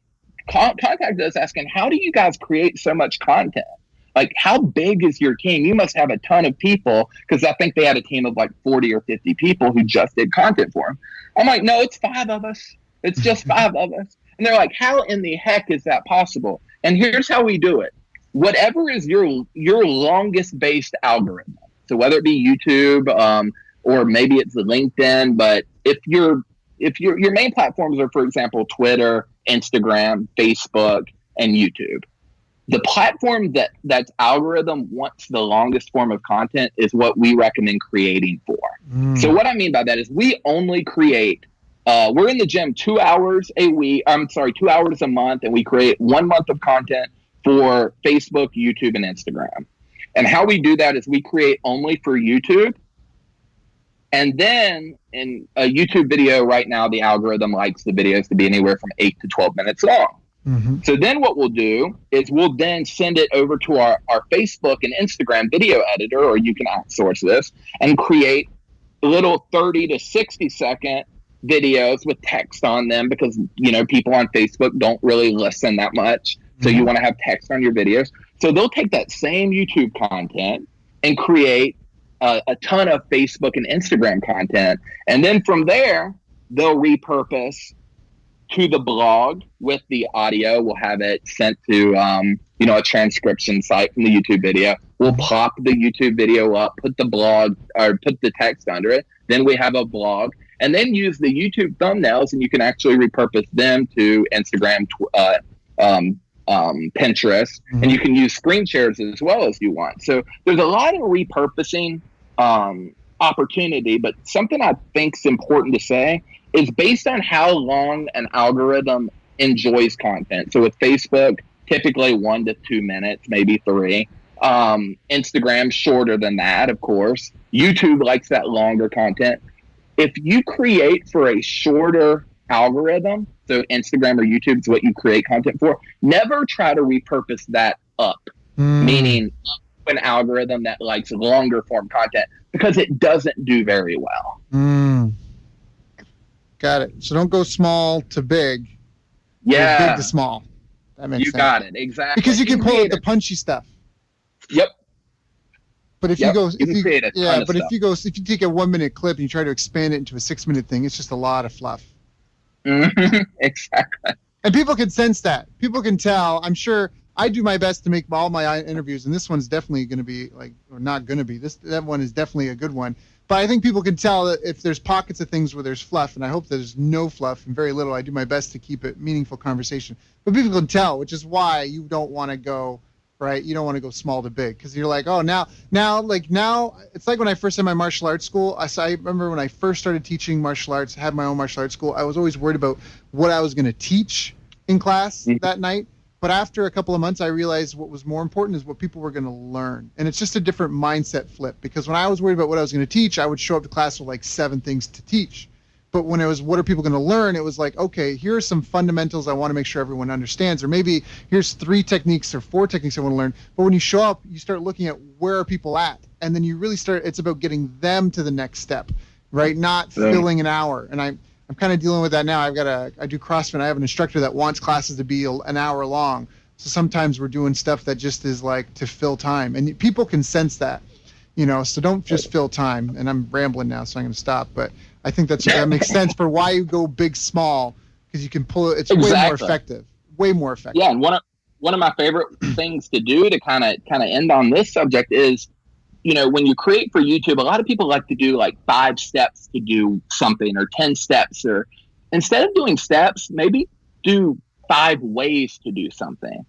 contacted us asking, how do you guys create so much content? Like, how big is your team? You must have a ton of people, because I think they had a team of like 40 or 50 people who just did content for them. I'm like, no, it's 5 of us. It's just 5 of us. And they're like, how in the heck is that possible? And here's how we do it. Whatever is your longest based algorithm. So whether it be YouTube, or maybe it's LinkedIn, but if your main platforms are, for example, Twitter, Instagram, Facebook, and YouTube, the platform that's algorithm wants the longest form of content is what we recommend creating for. So what I mean by that is we only create, we're in the gym 2 hours a week, 2 hours a month, and we create 1 month of content for Facebook, YouTube, and Instagram. And how we do that is we create only for YouTube. And then in a YouTube video right now, the algorithm likes the videos to be anywhere from 8 to 12 minutes long. So then what we'll do is we'll then send it over to our Facebook and Instagram video editor, or you can outsource this, and create little 30 to 60 second videos with text on them, because, you know, people on Facebook don't really listen that much. So you want to have text on your videos. So they'll take that same YouTube content and create a ton of Facebook and Instagram content. And then from there, they'll repurpose to the blog with the audio. We'll have it sent to, a transcription site from the YouTube video. We'll pop the YouTube video up, put the blog, or put the text under it. Then we have a blog, and then use the YouTube thumbnails, and you can actually repurpose them to Instagram, Pinterest, and you can use screen shares as well as you want. So there's a lot of repurposing opportunity, but something I think is important to say is based on how long an algorithm enjoys content. So with Facebook, typically 1 to 2 minutes, maybe 3. Instagram, shorter than that, of course. YouTube likes that longer content. If you create for a shorter algorithm, so Instagram or YouTube is what you create content for, never try to repurpose that up, meaning an algorithm that likes longer form content, because it doesn't do very well. Got it. So don't go small to big. Yeah. Go big to small. That makes sense. You got it. Exactly. Because you can pull out the punchy stuff. Yep. But if you take a 1 minute clip and you try to expand it into a 6 minute thing, it's just a lot of fluff. Exactly. And people can sense that. People can tell. I'm sure I do my best to make all my interviews, and this one's definitely going to be not going to be. That one is definitely a good one. But I think people can tell that if there's pockets of things where there's fluff, and I hope there's no fluff and very little. I do my best to keep it meaningful conversation. But people can tell, which is why you don't want to go, right? You don't want to go small to big, because you're like, oh, now, it's like when I first had my martial arts school. I remember when I first started teaching martial arts, had my own martial arts school, I was always worried about what I was going to teach in class that night. But after a couple of months, I realized what was more important is what people were going to learn. And it's just a different mindset flip, because when I was worried about what I was going to teach, I would show up to class with like 7 things to teach. But when it was what are people going to learn, it was like, okay, here are some fundamentals I want to make sure everyone understands. Or maybe here's 3 techniques or 4 techniques I want to learn. But when you show up, you start looking at where are people at. And then you really it's about getting them to the next step, right? Not filling an hour. And I'm kind of dealing with that now. I do CrossFit. I have an instructor that wants classes to be an hour long. So sometimes we're doing stuff that just is like to fill time, and people can sense that, so don't just fill time. And I'm rambling now, so I'm going to stop. But I think that makes sense for why you go big, small, because you can pull it. It's way more effective. Yeah. And one of my favorite things to do to kind of end on this subject is, when you create for YouTube, a lot of people like to do like 5 steps to do something, or 10 steps, or instead of doing steps, maybe do 5 ways to do something.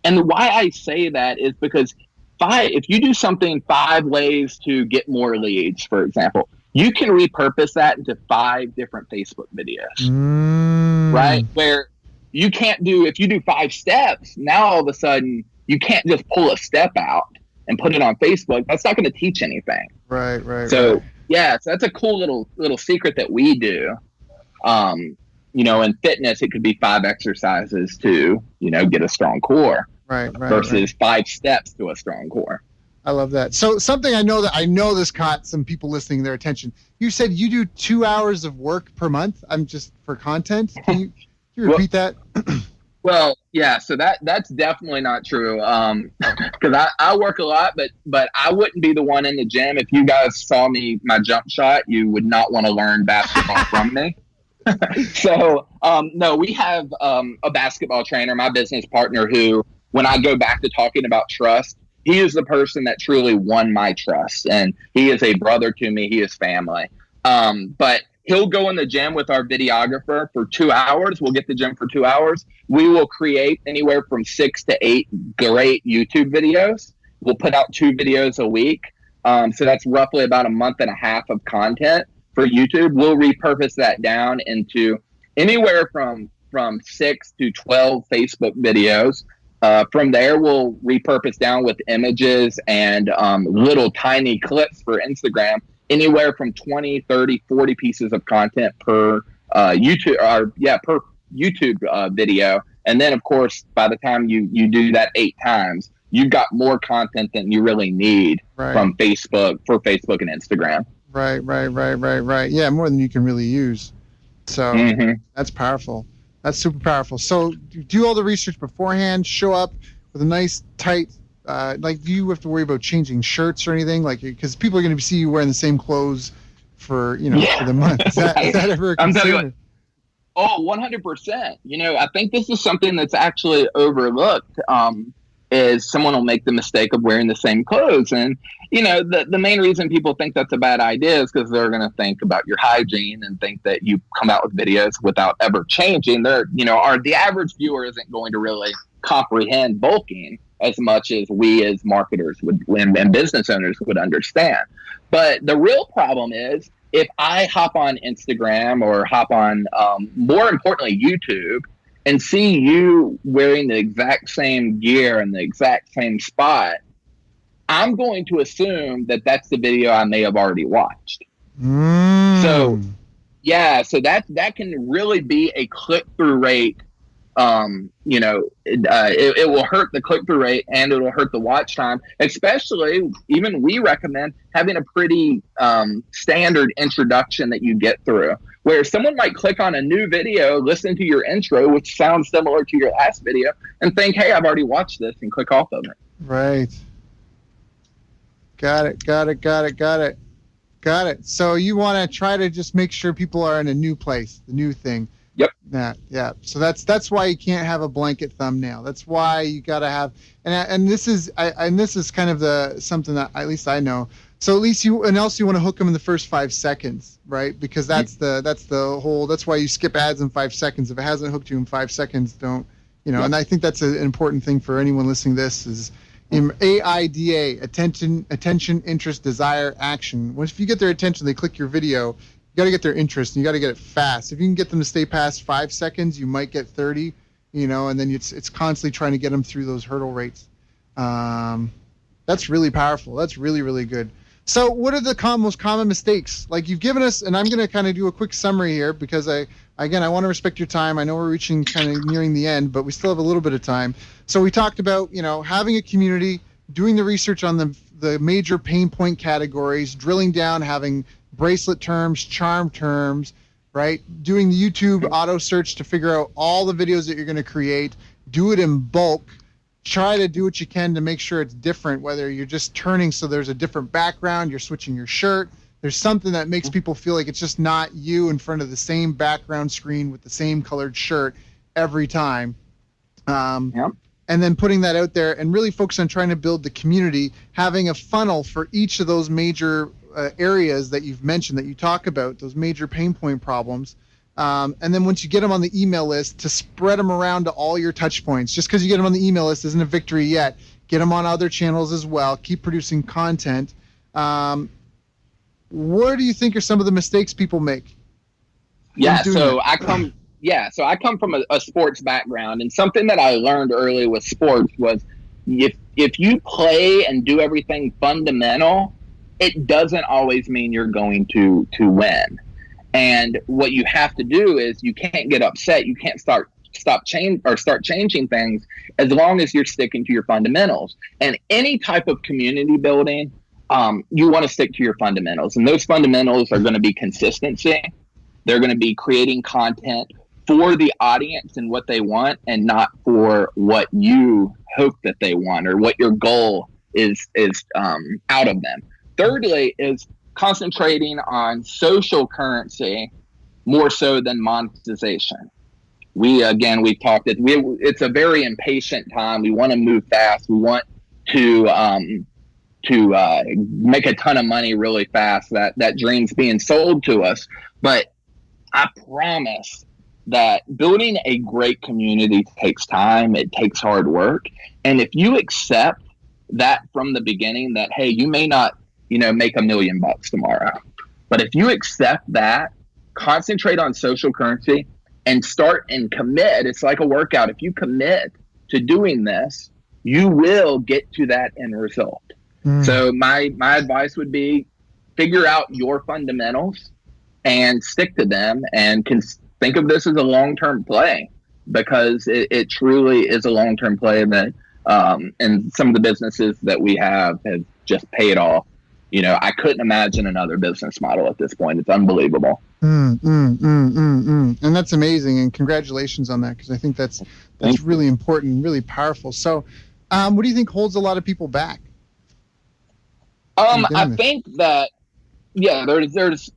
And why I say that is because if you do something 5 ways to get more leads, for example, you can repurpose that into 5 different Facebook videos, right? Where you can't if you do 5 steps, now all of a sudden you can't just pull a step out and put it on Facebook. That's not going to teach anything. Right. So so that's a cool little secret that we do. In fitness, it could be 5 exercises to, get a strong core. Right. versus 5 steps to a strong core. I love that. So something I know this caught some people listening their attention. You said you do 2 hours of work per month. I'm just for content. Can you repeat that? Well, yeah. So that's definitely not true. Because I work a lot, but I wouldn't be the one in the gym. If you guys saw my jump shot, you would not want to learn basketball from me. So no, we have a basketball trainer, my business partner, who, when I go back to talking about trust, he is the person that truly won my trust, and he is a brother to me. He is family. But he'll go in the gym with our videographer for 2 hours. We'll get the gym for 2 hours. We will create anywhere from 6 to 8 great YouTube videos. We'll put out 2 videos a week. So that's roughly about a month and a half of content for YouTube. We'll repurpose that down into anywhere from 6 to 12 Facebook videos. From there, we'll repurpose down with images and little tiny clips for Instagram, anywhere from 20, 30, 40 pieces of content per YouTube video. And then, of course, by the time you do that 8 times, you've got more content than you really need from Facebook for Facebook and Instagram. Right. Yeah, more than you can really use. So that's powerful. That's super powerful. So do all the research beforehand, show up with a nice tight, do you have to worry about changing shirts or anything? Like, because people are going to see you wearing the same clothes for the month. Is that ever a concern? Oh, 100%. I think this is something that's actually overlooked. Is someone will make the mistake of wearing the same clothes. And, the main reason people think that's a bad idea is because they're going to think about your hygiene and think that you come out with videos without ever changing. The average viewer isn't going to really comprehend bulking as much as we as marketers and business owners would understand. But the real problem is, if I hop on Instagram or hop on, more importantly, YouTube, and see you wearing the exact same gear in the exact same spot, I'm going to assume that that's the video I may have already watched. So that can really be a click-through rate. It will hurt the click-through rate, and it will hurt the watch time. Especially, even we recommend having a pretty standard introduction that you get through, where someone might click on a new video, listen to your intro, which sounds similar to your last video, and think, hey, I've already watched this, and click off of it. Right. Got it. So you want to try to just make sure people are in a new place, the new thing. Yep. Yeah. So that's why you can't have a blanket thumbnail. That's why you got to have, and this is kind of something that at least I know. So at least you want to hook them in the first 5 seconds, right? Because that's why you skip ads in 5 seconds. If it hasn't hooked you in 5 seconds, don't, and I think that's an important thing for anyone listening to this is AIDA, attention, interest, desire, action. If you get their attention, they click your video, you got to get their interest, and you got to get it fast. If you can get them to stay past 5 seconds, you might get 30, and then it's constantly trying to get them through those hurdle rates. That's really powerful. That's really, really good. So what are the most common mistakes? Like you've given us, and I'm going to kind of do a quick summary here because I want to respect your time. I know we're reaching kind of nearing the end, but we still have a little bit of time. So we talked about, having a community, doing the research on the major pain point categories, drilling down, having bracelet terms, charm terms, right? Doing the YouTube auto search to figure out all the videos that you're going to create, do it in bulk. Try to do what you can to make sure it's different, whether you're just turning so there's a different background, you're switching your shirt. There's something that makes people feel like it's just not you in front of the same background screen with the same colored shirt every time. And then putting that out there and really focus on trying to build the community, having a funnel for each of those major areas that you've mentioned, that you talk about, those major pain point problems. And then once you get them on the email list, to spread them around to all your touch points. Just because you get them on the email list isn't a victory yet. Get them on other channels as well. Keep producing content. What do you think are some of the mistakes people make? I come from a sports background, and something that I learned early with sports was if you play and do everything fundamental, it doesn't always mean you're going to win. And what you have to do is you can't get upset. You can't start start changing things as long as you're sticking to your fundamentals. And any type of community building, you want to stick to your fundamentals. And those fundamentals are going to be consistency. They're going to be creating content for the audience and what they want, and not for what you hope that they want or what your goal is out of them. Thirdly is concentrating on social currency more so than monetization. We've talked it. It's a very impatient time. We want to move fast. We want to make a ton of money really fast. That dream's being sold to us. But I promise that building a great community takes time. It takes hard work. And if you accept that from the beginning, that, hey, you may not, make $1 million tomorrow, but if you accept that, concentrate on social currency and start and commit. It's like a workout. If you commit to doing this, you will get to that end result. So my advice would be figure out your fundamentals and stick to them, and think of this as a long-term play, because it truly is a long-term play that, and some of the businesses that we have just paid off. I couldn't imagine another business model at this point. It's unbelievable. And that's amazing. And congratulations on that, because I think that's really important and really powerful. So what do you think holds a lot of people back? I think that, there's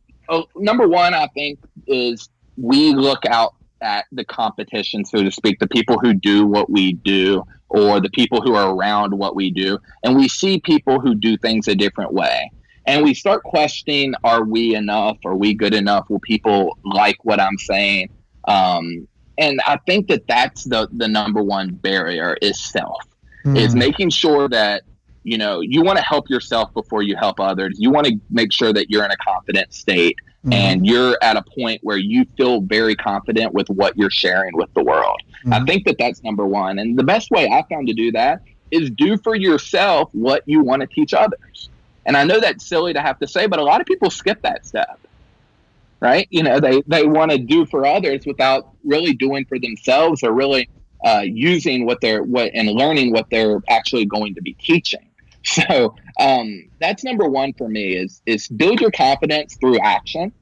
number one, I think, is we look out at the competition, so to speak, the people who do what we do, or the people who are around what we do, and we see people who do things a different way. And we start questioning, are we enough? Are we good enough? Will people like what I'm saying? And I think that's the number one barrier is self, is making sure that, you want to help yourself before you help others. You want to make sure that you're in a confident state and you're at a point where you feel very confident with what you're sharing with the world. I think that's number one. And the best way I found to do that is do for yourself what you want to teach others. And I know that's silly to have to say, but a lot of people skip that step, right? They want to do for others without really doing for themselves, or really using and learning what they're actually going to be teaching. So that's number one for me is build your confidence through action.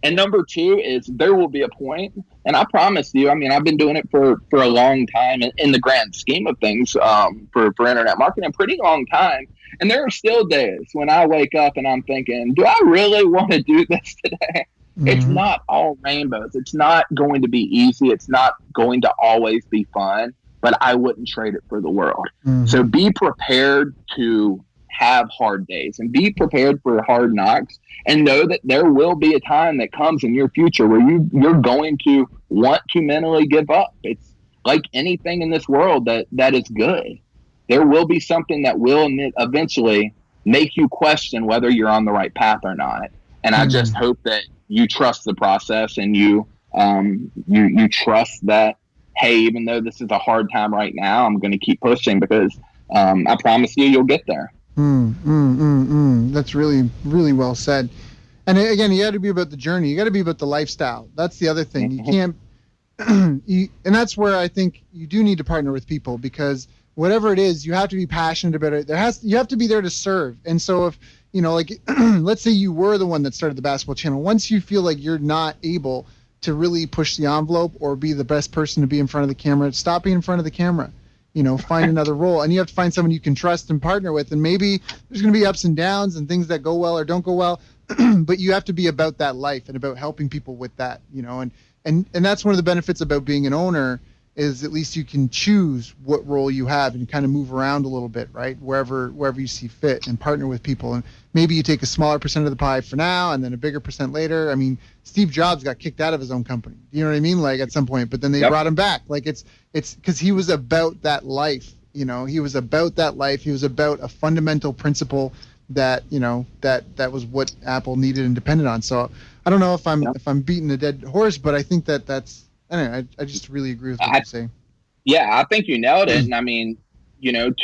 And number two is there will be a point, and I promise you, I've been doing it for a long time in the grand scheme of things, for internet marketing, a pretty long time. And there are still days when I wake up and I'm thinking, do I really want to do this today? It's not all rainbows. It's not going to be easy. It's not going to always be fun, but I wouldn't trade it for the world. So be prepared to have hard days and be prepared for hard knocks, and know that there will be a time that comes in your future where you're going to want to mentally give up. It's like anything in this world that is good. There will be something that will eventually make you question whether you're on the right path or not. And I just hope that you trust the process, and you trust that, hey, even though this is a hard time right now, I'm going to keep pushing, because I promise you'll get there. That's really, really well said. And again, you got to be about the journey. You got to be about the lifestyle. That's the other thing. You can't, and that's where I think you do need to partner with people, because whatever it is, you have to be passionate about it. You have to be there to serve. And so if, let's say you were the one that started the basketball channel, once you feel like you're not able to really push the envelope or be the best person to be in front of the camera, stop being in front of the camera. Find another role, and you have to find someone you can trust and partner with. And maybe there's going to be ups and downs and things that go well or don't go well, but you have to be about that life and about helping people with that, and that's one of the benefits about being an owner, is at least you can choose what role you have and kind of move around a little bit, right? Wherever you see fit, and partner with people. And maybe you take a smaller percent of the pie for now and then a bigger percent later. Steve Jobs got kicked out of his own company. You know what I mean? Like at some point, but then they brought him back. Like it's because he was about that life. He was about that life. He was about a fundamental principle that, that was what Apple needed and depended on. So I don't know if I'm beating a dead horse, but I think that's, anyway, I just really agree with what you're saying. Yeah, I think you nailed it. And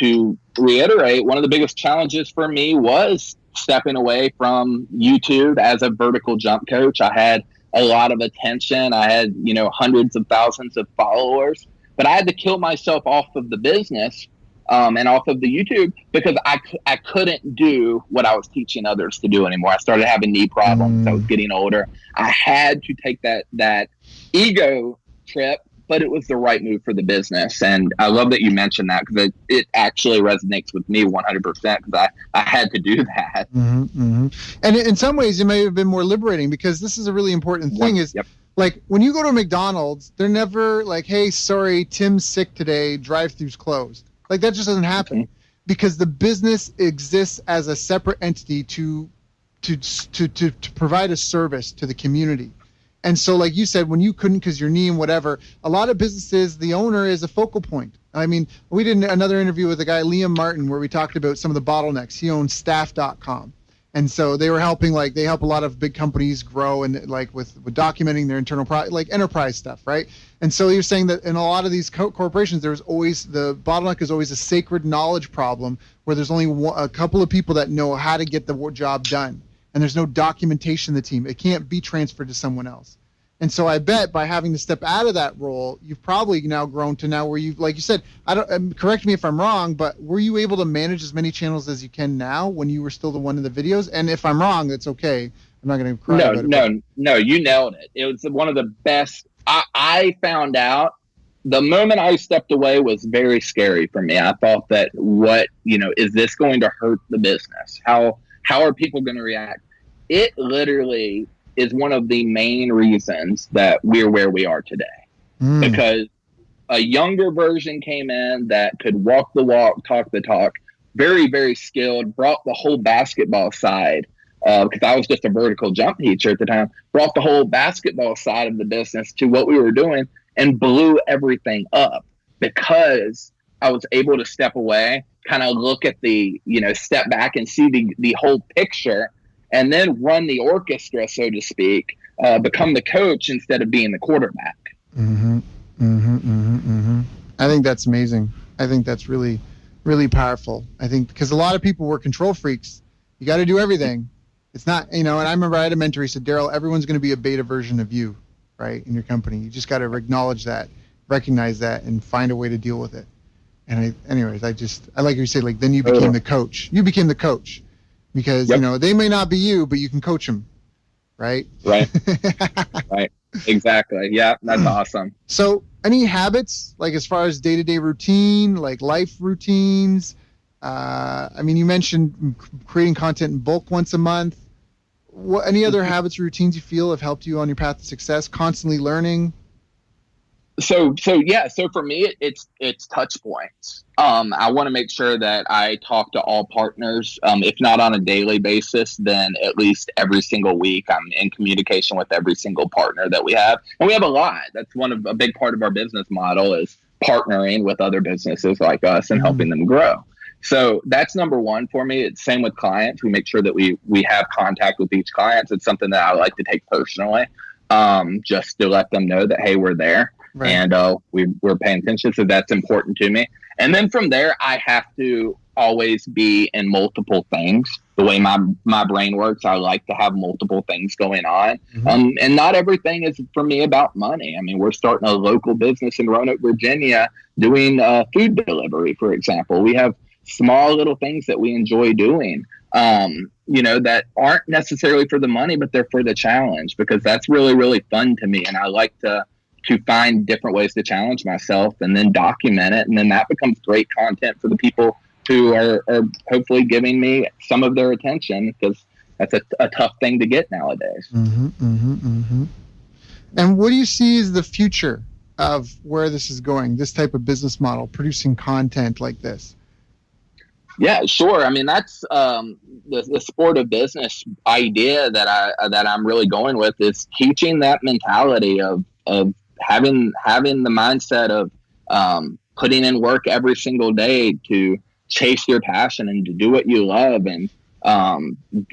to reiterate, one of the biggest challenges for me was stepping away from YouTube as a vertical jump coach. I had a lot of attention. I had, hundreds of thousands of followers, but I had to kill myself off of the business and off of the YouTube because I couldn't do what I was teaching others to do anymore. I started having knee problems. I was getting older. I had to take that ego trip, but it was the right move for the business. And I love that you mentioned that because it actually resonates with me 100% because I had to do that. And in some ways, it may have been more liberating because this is a really important thing is like when you go to McDonald's, they're never like, hey, sorry, Tim's sick today, drive-thru's closed. Like that just doesn't happen because the business exists as a separate entity to provide a service to the community. And so, like you said, when you couldn't because your knee and whatever, a lot of businesses, the owner is a focal point. I mean, we did another interview with a guy, Liam Martin, where we talked about some of the bottlenecks. He owns staff.com. And so they were helping, like, they help a lot of big companies grow and, like, with documenting their internal, like, enterprise stuff, right? And so you're saying that in a lot of these corporations, there's always, the bottleneck is always a sacred knowledge problem where there's only a couple of people that know how to get the job done. And there's no documentation in the team. It can't be transferred to someone else. And so I bet by having to step out of that role, you've probably now grown to now where you, like you said, correct me if I'm wrong, but were you able to manage as many channels as you can now when you were still the one in the videos? And if I'm wrong, that's okay. I'm not going to cry about it. No, you nailed it. It was one of the best. I found out the moment I stepped away was very scary for me. I thought that is this going to hurt the business? How are people going to react? It literally is one of the main reasons that we're where we are today. Because a younger version came in that could walk the walk, talk the talk, very, very skilled, brought the whole basketball side, because I was just a vertical jump teacher at the time, brought the whole basketball side of the business to what we were doing and blew everything up because I was able to step away, kind of look at step back and see the whole picture and then run the orchestra, so to speak, become the coach instead of being the quarterback. I think that's amazing. I think that's really, really powerful. I think because a lot of people were control freaks. You got to do everything. It's not, and I remember I had a mentor, he said, Daryl, everyone's going to be a beta version of you, right, in your company. You just got to acknowledge that, recognize that, and find a way to deal with it. And I like you say, like, then you became the coach. You became the coach. Because, they may not be you, but you can coach them, right? Right. Right. Exactly. Yeah, that's awesome. So any habits, like as far as day-to-day routine, like life routines? You mentioned creating content in bulk once a month. Any other habits or routines you feel have helped you on your path to success, constantly learning? So for me, it's touch points. I want to make sure that I talk to all partners, if not on a daily basis, then at least every single week I'm in communication with every single partner that we have. And we have a lot. That's a big part of our business model is partnering with other businesses like us and helping them grow. So that's number one for me. It's same with clients. We make sure that we have contact with each client. It's something that I like to take personally, just to let them know that, hey, we're there. Right. And we're paying attention, so that's important to me. And then from there, I have to always be in multiple things. The way my brain works, I like to have multiple things going on. And not everything is, for me, about money. I mean, we're starting a local business in Roanoke, Virginia, doing food delivery, for example. We have small little things that we enjoy doing, that aren't necessarily for the money, but they're for the challenge, because that's really, really fun to me. And I like to find different ways to challenge myself and then document it. And then that becomes great content for the people who are hopefully giving me some of their attention, because that's a tough thing to get nowadays. And what do you see as the future of where this is going, this type of business model, producing content like this? Yeah, sure. I mean, that's the sport of business idea that I'm really going with, is teaching that mentality of having the mindset of putting in work every single day to chase your passion and to do what you love, and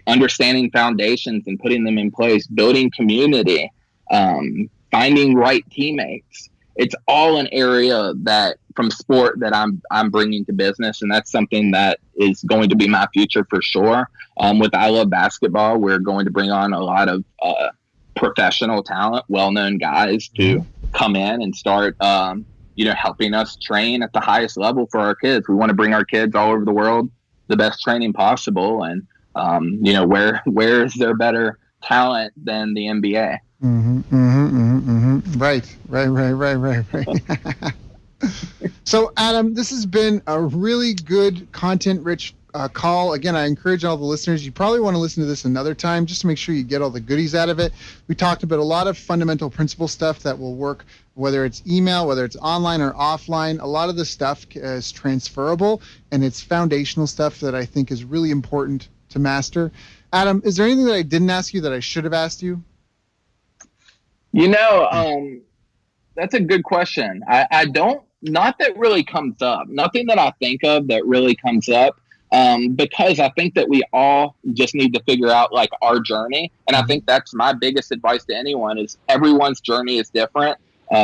understanding foundations and putting them in place, building community, finding right teammates. It's all an area that from sport that I'm bringing to business, and that's something that is going to be my future for sure. With I Love Basketball, we're going to bring on a lot of professional talent, well-known guys to come in and start, helping us train at the highest level for our kids. We want to bring our kids all over the world the best training possible. And, where is there better talent than the NBA? Right. So, Adam, this has been a really good, content-rich call. Again, I encourage all the listeners, you probably want to listen to this another time just to make sure you get all the goodies out of it. We talked about a lot of fundamental principle stuff that will work, whether it's email, whether it's online or offline. A lot of the stuff is transferable, and it's foundational stuff that I think is really important to master. Adam, is there anything that I didn't ask you that I should have asked you? That's a good question. I don't, not that really comes up. Nothing that I think of that really comes up. Because I think that we all just need to figure out like our journey. And I think that's my biggest advice to anyone is everyone's journey is different.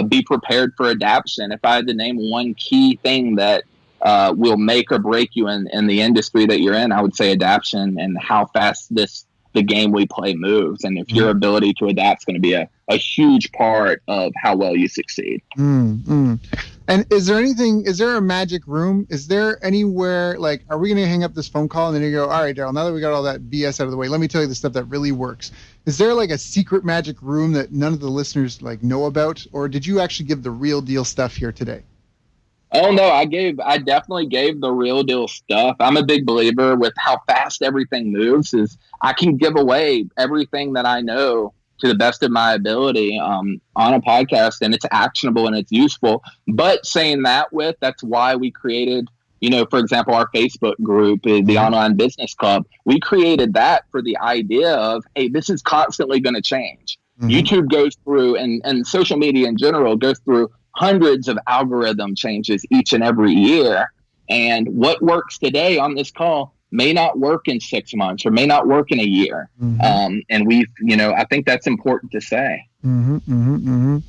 Be prepared for adaptation. If I had to name one key thing that will make or break you in the industry that you're in, I would say adaptation and how fast the game we play moves. And if your ability to adapt is going to be a huge part of how well you succeed. And is there a magic room? Is there anywhere, like, are we going to hang up this phone call and then you go, all right, Daryl, now that we got all that BS out of the way, let me tell you the stuff that really works. Is there like a secret magic room that none of the listeners like know about? Or did you actually give the real deal stuff here today? Oh no, I definitely gave the real deal stuff. I'm a big believer with how fast everything moves is I can give away everything that I know to the best of my ability on a podcast, and it's actionable and it's useful. But saying that's why we created, for example, our Facebook group, the Online Business Club. We created that for the idea of, hey, this is constantly going to change. YouTube goes through, and social media in general goes through hundreds of algorithm changes each and every year. And what works today on this call may not work in 6 months or may not work in a year. And I think that's important to say. And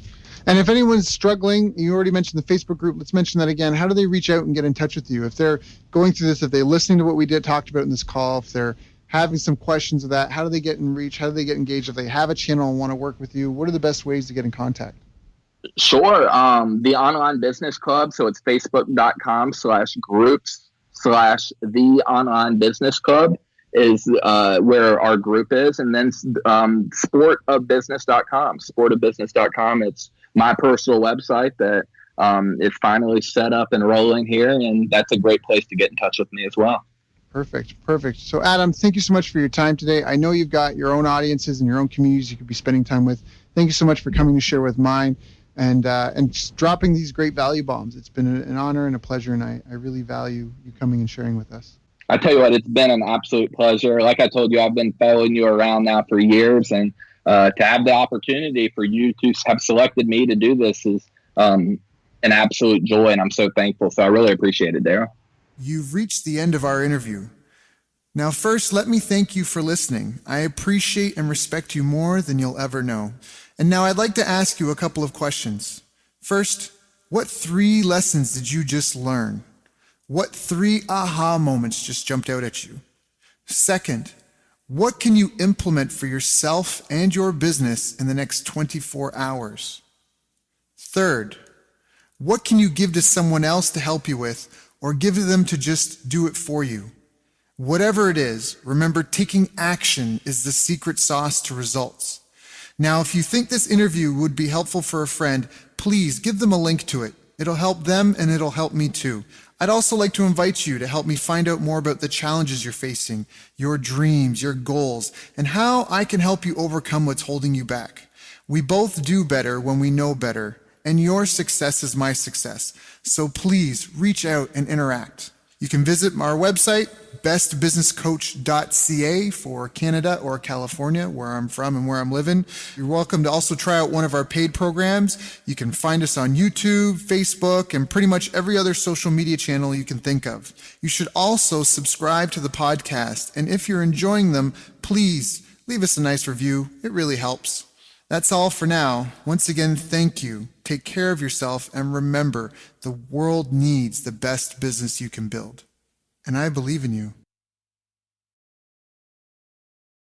if anyone's struggling, you already mentioned the Facebook group. Let's mention that again. How do they reach out and get in touch with you? If they're going through this, if they're listening to what we talked about in this call, if they're having some questions of that, how do they get in reach? How do they get engaged? If they have a channel and want to work with you, what are the best ways to get in contact? Sure. The Online Business Club. So it's facebook.com/groups/the Online Business Club is where our group is. And then sportofbusiness.com. It's my personal website that is finally set up and rolling here. And that's a great place to get in touch with me as well. Perfect. So Adam, thank you so much for your time today. I know you've got your own audiences and your own communities you could be spending time with. Thank you so much for coming to share with mine. And just dropping these great value bombs. It's been an honor and a pleasure, and I really value you coming and sharing with us. I tell you what, it's been an absolute pleasure. Like I told you, I've been following you around now for years, and to have the opportunity for you to have selected me to do this is an absolute joy, and I'm so thankful. So I really appreciate it, Daryl. You've reached the end of our interview. Now, first, let me thank you for listening. I appreciate and respect you more than you'll ever know. And now I'd like to ask you a couple of questions. First, what 3 lessons did you just learn? What 3 aha moments just jumped out at you? Second, what can you implement for yourself and your business in the next 24 hours? Third, what can you give to someone else to help you with, or give to them to just do it for you? Whatever it is, remember, taking action is the secret sauce to results. Now, if you think this interview would be helpful for a friend, please give them a link to it. It'll help them and it'll help me too. I'd also like to invite you to help me find out more about the challenges you're facing, your dreams, your goals, and how I can help you overcome what's holding you back. We both do better when we know better, and your success is my success. So please reach out and interact. You can visit our website, bestbusinesscoach.ca for Canada or California, where I'm from and where I'm living. You're welcome to also try out one of our paid programs. You can find us on YouTube, Facebook, and pretty much every other social media channel you can think of. You should also subscribe to the podcast. And if you're enjoying them, please leave us a nice review. It really helps. That's all for now. Once again, thank you. Take care of yourself, and remember, the world needs the best business you can build. And I believe in you.